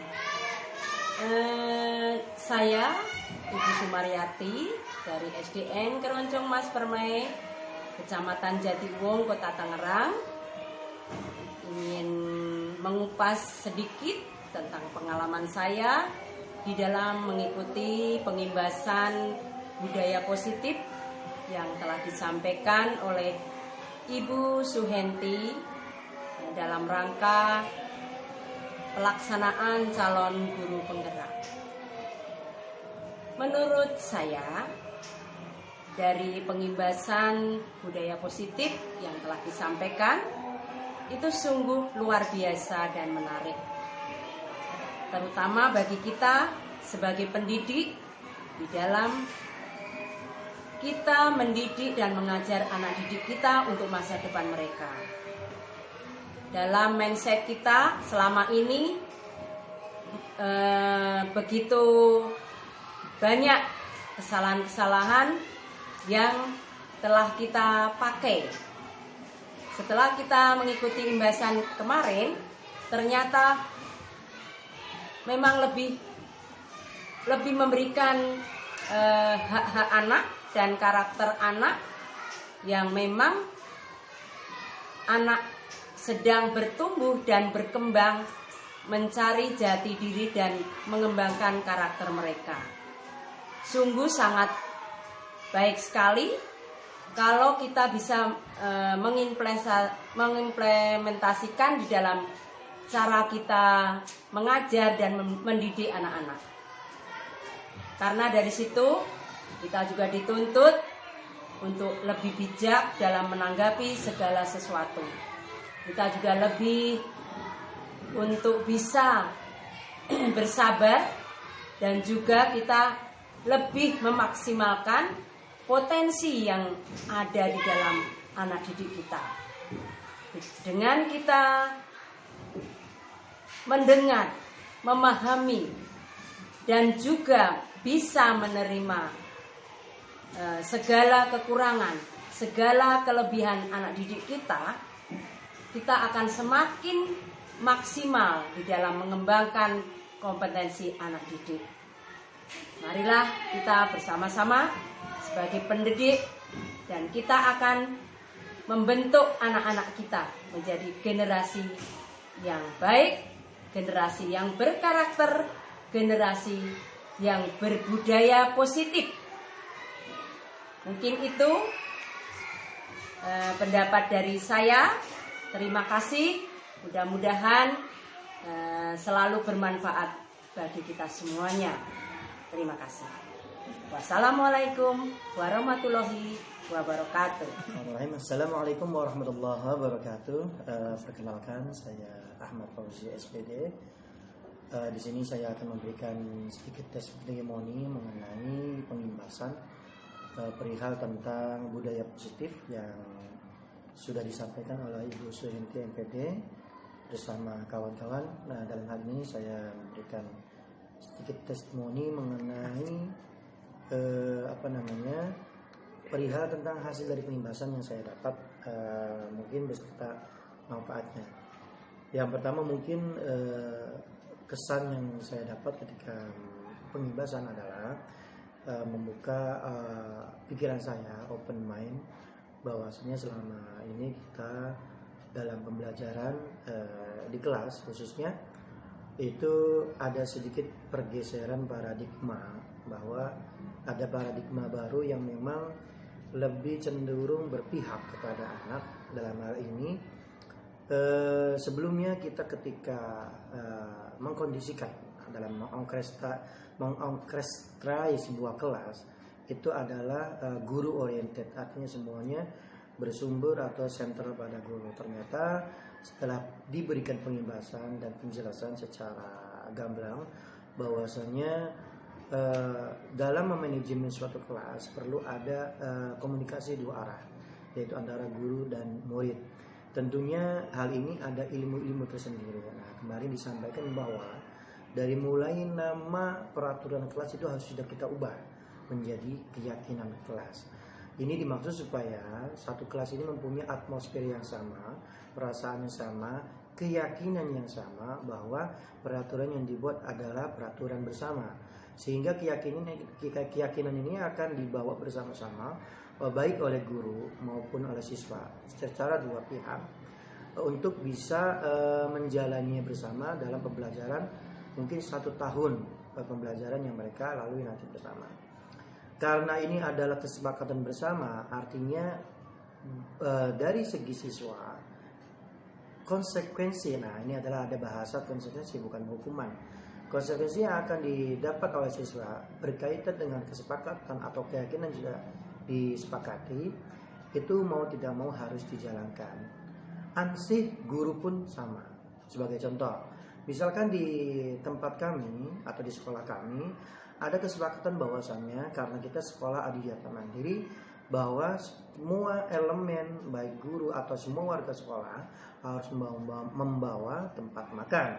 Saya Ibu Sumaryati dari SDN Keroncong Mas Permai, Kecamatan Jatiwung, Kota Tangerang, ingin mengupas sedikit tentang pengalaman saya di dalam mengikuti pengimbasan budaya positif yang telah disampaikan oleh Ibu Suhenti dalam rangka pelaksanaan calon guru penggerak. Menurut saya, dari pengimbasan budaya positif yang telah disampaikan itu sungguh luar biasa dan menarik, terutama bagi kita sebagai pendidik di dalam kita mendidik dan mengajar anak didik kita untuk masa depan mereka. Dalam mindset kita selama ini begitu banyak kesalahan-kesalahan yang telah kita pakai. Setelah kita mengikuti imbasan kemarin, ternyata memang lebih memberikan hak-hak anak dan karakter anak yang memang anak sedang bertumbuh dan berkembang, mencari jati diri dan mengembangkan karakter mereka. Sungguh sangat baik sekali kalau kita bisa mengimplementasikan di dalam cara kita mengajar dan mendidik anak-anak. Karena dari situ kita juga dituntut untuk lebih bijak dalam menanggapi segala sesuatu. Kita juga lebih untuk bisa bersabar dan juga kita lebih memaksimalkan potensi yang ada di dalam anak didik kita. Dengan kita mendengar, memahami, dan juga bisa menerima segala kekurangan, segala kelebihan anak didik kita, kita akan semakin maksimal di dalam mengembangkan kompetensi anak didik. Marilah kita bersama-sama sebagai pendidik dan kita akan membentuk anak-anak kita menjadi generasi yang baik, generasi yang berkarakter, generasi yang berbudaya positif. Mungkin itu pendapat dari saya. Terima kasih. Mudah-mudahan selalu bermanfaat bagi kita semuanya. Terima kasih. Wassalamualaikum warahmatullahi wabarakatuh. Assalamualaikum warahmatullahi wabarakatuh. Perkenalkan, saya Ahmad Fauzi SPD. Di sini saya akan memberikan sedikit testimoni mengenai pengimbasan perihal tentang budaya positif yang sudah disampaikan oleh Ibu Suhenti MPD bersama kawan-kawan. Nah, dalam hal ini saya memberikan sedikit testimoni mengenai perihal tentang hasil dari pengimbasan yang saya dapat, mungkin beserta manfaatnya. Yang pertama mungkin kesan yang saya dapat ketika pengimbasan adalah membuka pikiran saya, open mind, bahwasanya selama ini kita dalam pembelajaran di kelas khususnya itu ada sedikit pergeseran paradigma, bahwa ada paradigma baru yang memang lebih cenderung berpihak kepada anak. Dalam hal ini sebelumnya kita ketika mengkondisikan dalam mengorkestrai sebuah kelas itu adalah guru oriented, artinya semuanya bersumber atau sentral pada guru. Ternyata setelah diberikan pengimbasan dan penjelasan secara gamblang bahwasanya dalam memanajemen suatu kelas perlu ada komunikasi dua arah, yaitu antara guru dan murid. Tentunya hal ini ada ilmu-ilmu tersendiri. Nah, kemarin disampaikan bahwa Dari mulai nama peraturan kelas itu harus sudah kita ubah menjadi keyakinan kelas. Ini dimaksud supaya satu kelas ini mempunyai atmosfer yang sama, perasaan yang sama, keyakinan yang sama bahwa peraturan yang dibuat adalah peraturan bersama. Sehingga keyakinan ini akan dibawa bersama-sama baik oleh guru maupun oleh siswa secara dua pihak untuk bisa menjalani bersama dalam pembelajaran mungkin 1 tahun pembelajaran yang mereka lalui nanti bersama. Karena ini adalah kesepakatan bersama, artinya dari segi siswa konsekuensi, nah ini adalah ada bahasa konsekuensi bukan hukuman. Konsekuensi yang akan didapat oleh siswa berkaitan dengan kesepakatan atau keyakinan yang sudah disepakati itu mau tidak mau harus dijalankan. Ansih guru pun sama. Sebagai contoh, misalkan di tempat kami atau di sekolah kami ada kesepakatan bahwasannya karena kita sekolah adiwiyata mandiri bahwa semua elemen baik guru atau semua warga sekolah harus membawa tempat makan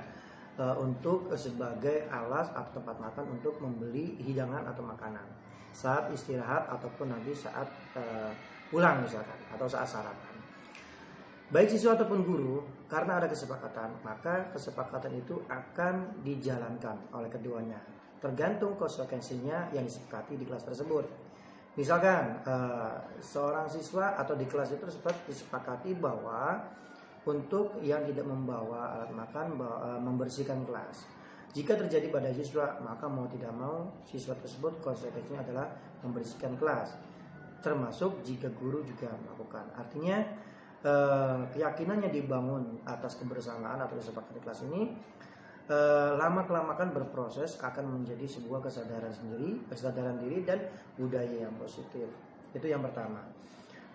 untuk sebagai alas atau tempat makan untuk membeli hidangan atau makanan saat istirahat ataupun nanti saat pulang misalkan atau saat sarapan. Baik siswa ataupun guru, karena ada kesepakatan, maka kesepakatan itu akan dijalankan oleh keduanya tergantung konsekuensinya yang disepakati di kelas tersebut. Misalkan seorang siswa atau di kelas itu disepakati bahwa untuk yang tidak membawa alat makan membersihkan kelas. Jika terjadi pada siswa, maka mau tidak mau siswa tersebut konsekuensinya adalah membersihkan kelas. Termasuk jika guru juga melakukan. Artinya keyakinan yang dibangun atas kebersamaan atau kesepakatan kelas ini lama-kelamaan berproses akan menjadi sebuah kesadaran diri dan budaya yang positif. Itu yang pertama.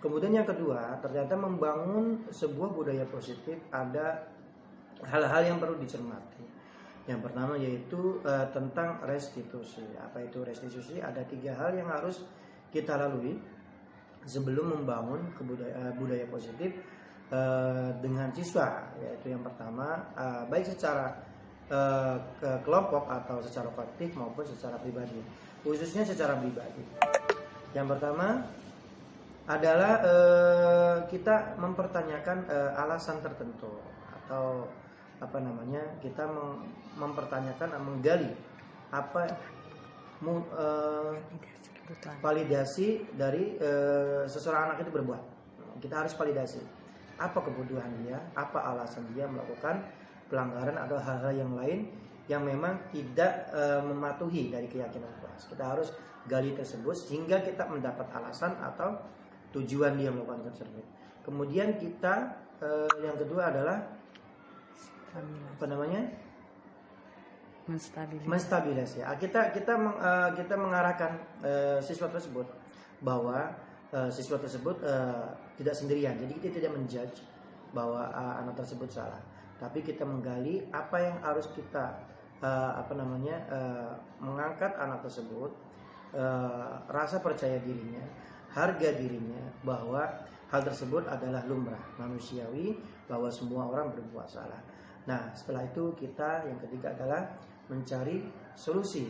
Kemudian yang kedua, ternyata membangun sebuah budaya positif ada hal-hal yang perlu dicermati. Yang pertama yaitu tentang restitusi. Apa itu restitusi? Ada 3 hal yang harus kita lalui sebelum membangun budaya positif dengan siswa. Yaitu yang pertama, baik secara kelompok atau secara kolektif maupun secara pribadi. Khususnya secara pribadi. Yang pertama adalah kita mempertanyakan alasan tertentu atau kita mempertanyakan, menggali apa validasi dari seseorang anak itu berbuat. Kita harus validasi apa kebutuhan dia, apa alasan dia melakukan pelanggaran atau hal-hal yang lain yang memang tidak mematuhi dari keyakinan kelas. Kita harus gali tersebut sehingga kita mendapat alasan atau tujuan dia melakukan tersebut. Kemudian kita yang kedua adalah menstabilisasi. Kita mengarahkan siswa tersebut bahwa siswa tersebut tidak sendirian. Jadi kita tidak menjudge bahwa anak tersebut salah, tapi kita menggali apa yang harus kita mengangkat anak tersebut, rasa percaya dirinya, harga dirinya bahwa hal tersebut adalah lumrah manusiawi, bahwa semua orang berbuat salah. Nah, setelah itu kita yang ketiga adalah mencari solusi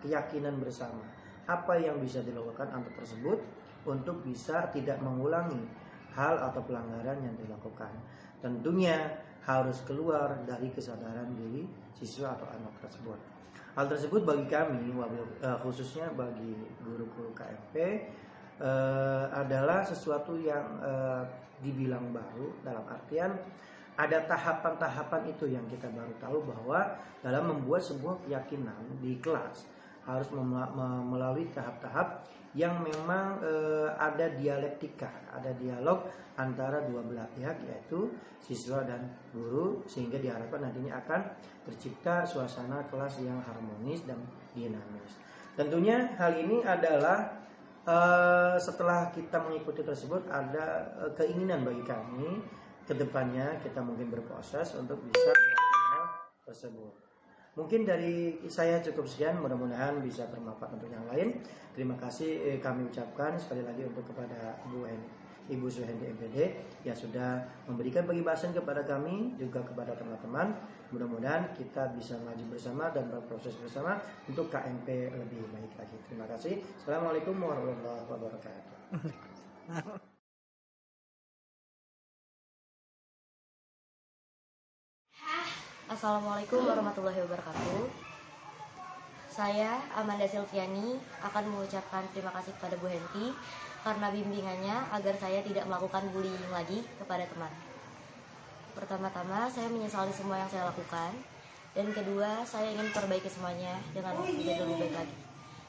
keyakinan bersama. Apa yang bisa dilakukan anak tersebut untuk bisa tidak mengulangi hal atau pelanggaran yang dilakukan. Tentunya harus keluar dari kesadaran diri siswa atau anak tersebut. Hal tersebut bagi kami, khususnya bagi guru-guru KMP, adalah sesuatu yang dibilang baru, dalam artian ada tahapan-tahapan itu yang kita baru tahu bahwa dalam membuat sebuah keyakinan di kelas harus melalui tahap-tahap yang memang ada dialektika, ada dialog antara dua belah pihak yaitu siswa dan guru, sehingga diharapkan nantinya akan tercipta suasana kelas yang harmonis dan dinamis. Tentunya hal ini adalah setelah kita mengikuti tersebut ada keinginan bagi kami kedepannya kita mungkin berproses untuk bisa melakukan hal tersebut. Mungkin dari saya cukup sekian, mudah-mudahan bisa bermanfaat untuk yang lain. Terima kasih kami ucapkan sekali lagi untuk kepada Ibu Suhendi MPD yang sudah memberikan pembahasan kepada kami, juga kepada teman-teman. Mudah-mudahan kita bisa maju bersama dan berproses bersama untuk KMP lebih baik lagi. Terima kasih. Assalamualaikum warahmatullahi wabarakatuh. Assalamualaikum warahmatullahi wabarakatuh. Saya Amanda Silviani akan mengucapkan terima kasih kepada Bu Henti karena bimbingannya agar saya tidak melakukan bullying lagi kepada teman. Pertama-tama saya menyesali semua yang saya lakukan, dan kedua saya ingin perbaiki semuanya dengan menjadi lebih baik lagi.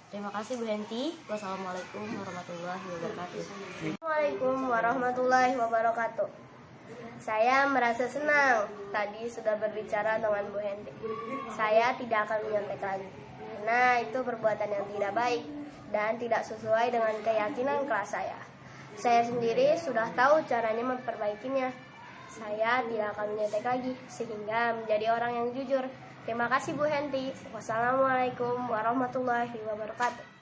Terima kasih Bu Henti. Wassalamualaikum warahmatullahi wabarakatuh. Assalamualaikum warahmatullahi wabarakatuh. Saya merasa senang tadi sudah berbicara dengan Bu Henti. Saya tidak akan menyontek lagi, karena itu perbuatan yang tidak baik dan tidak sesuai dengan keyakinan kelas saya. Saya sendiri sudah tahu caranya memperbaikinya. Saya tidak akan menyontek lagi sehingga menjadi orang yang jujur. Terima kasih Bu Henti. Wassalamualaikum warahmatullahi wabarakatuh.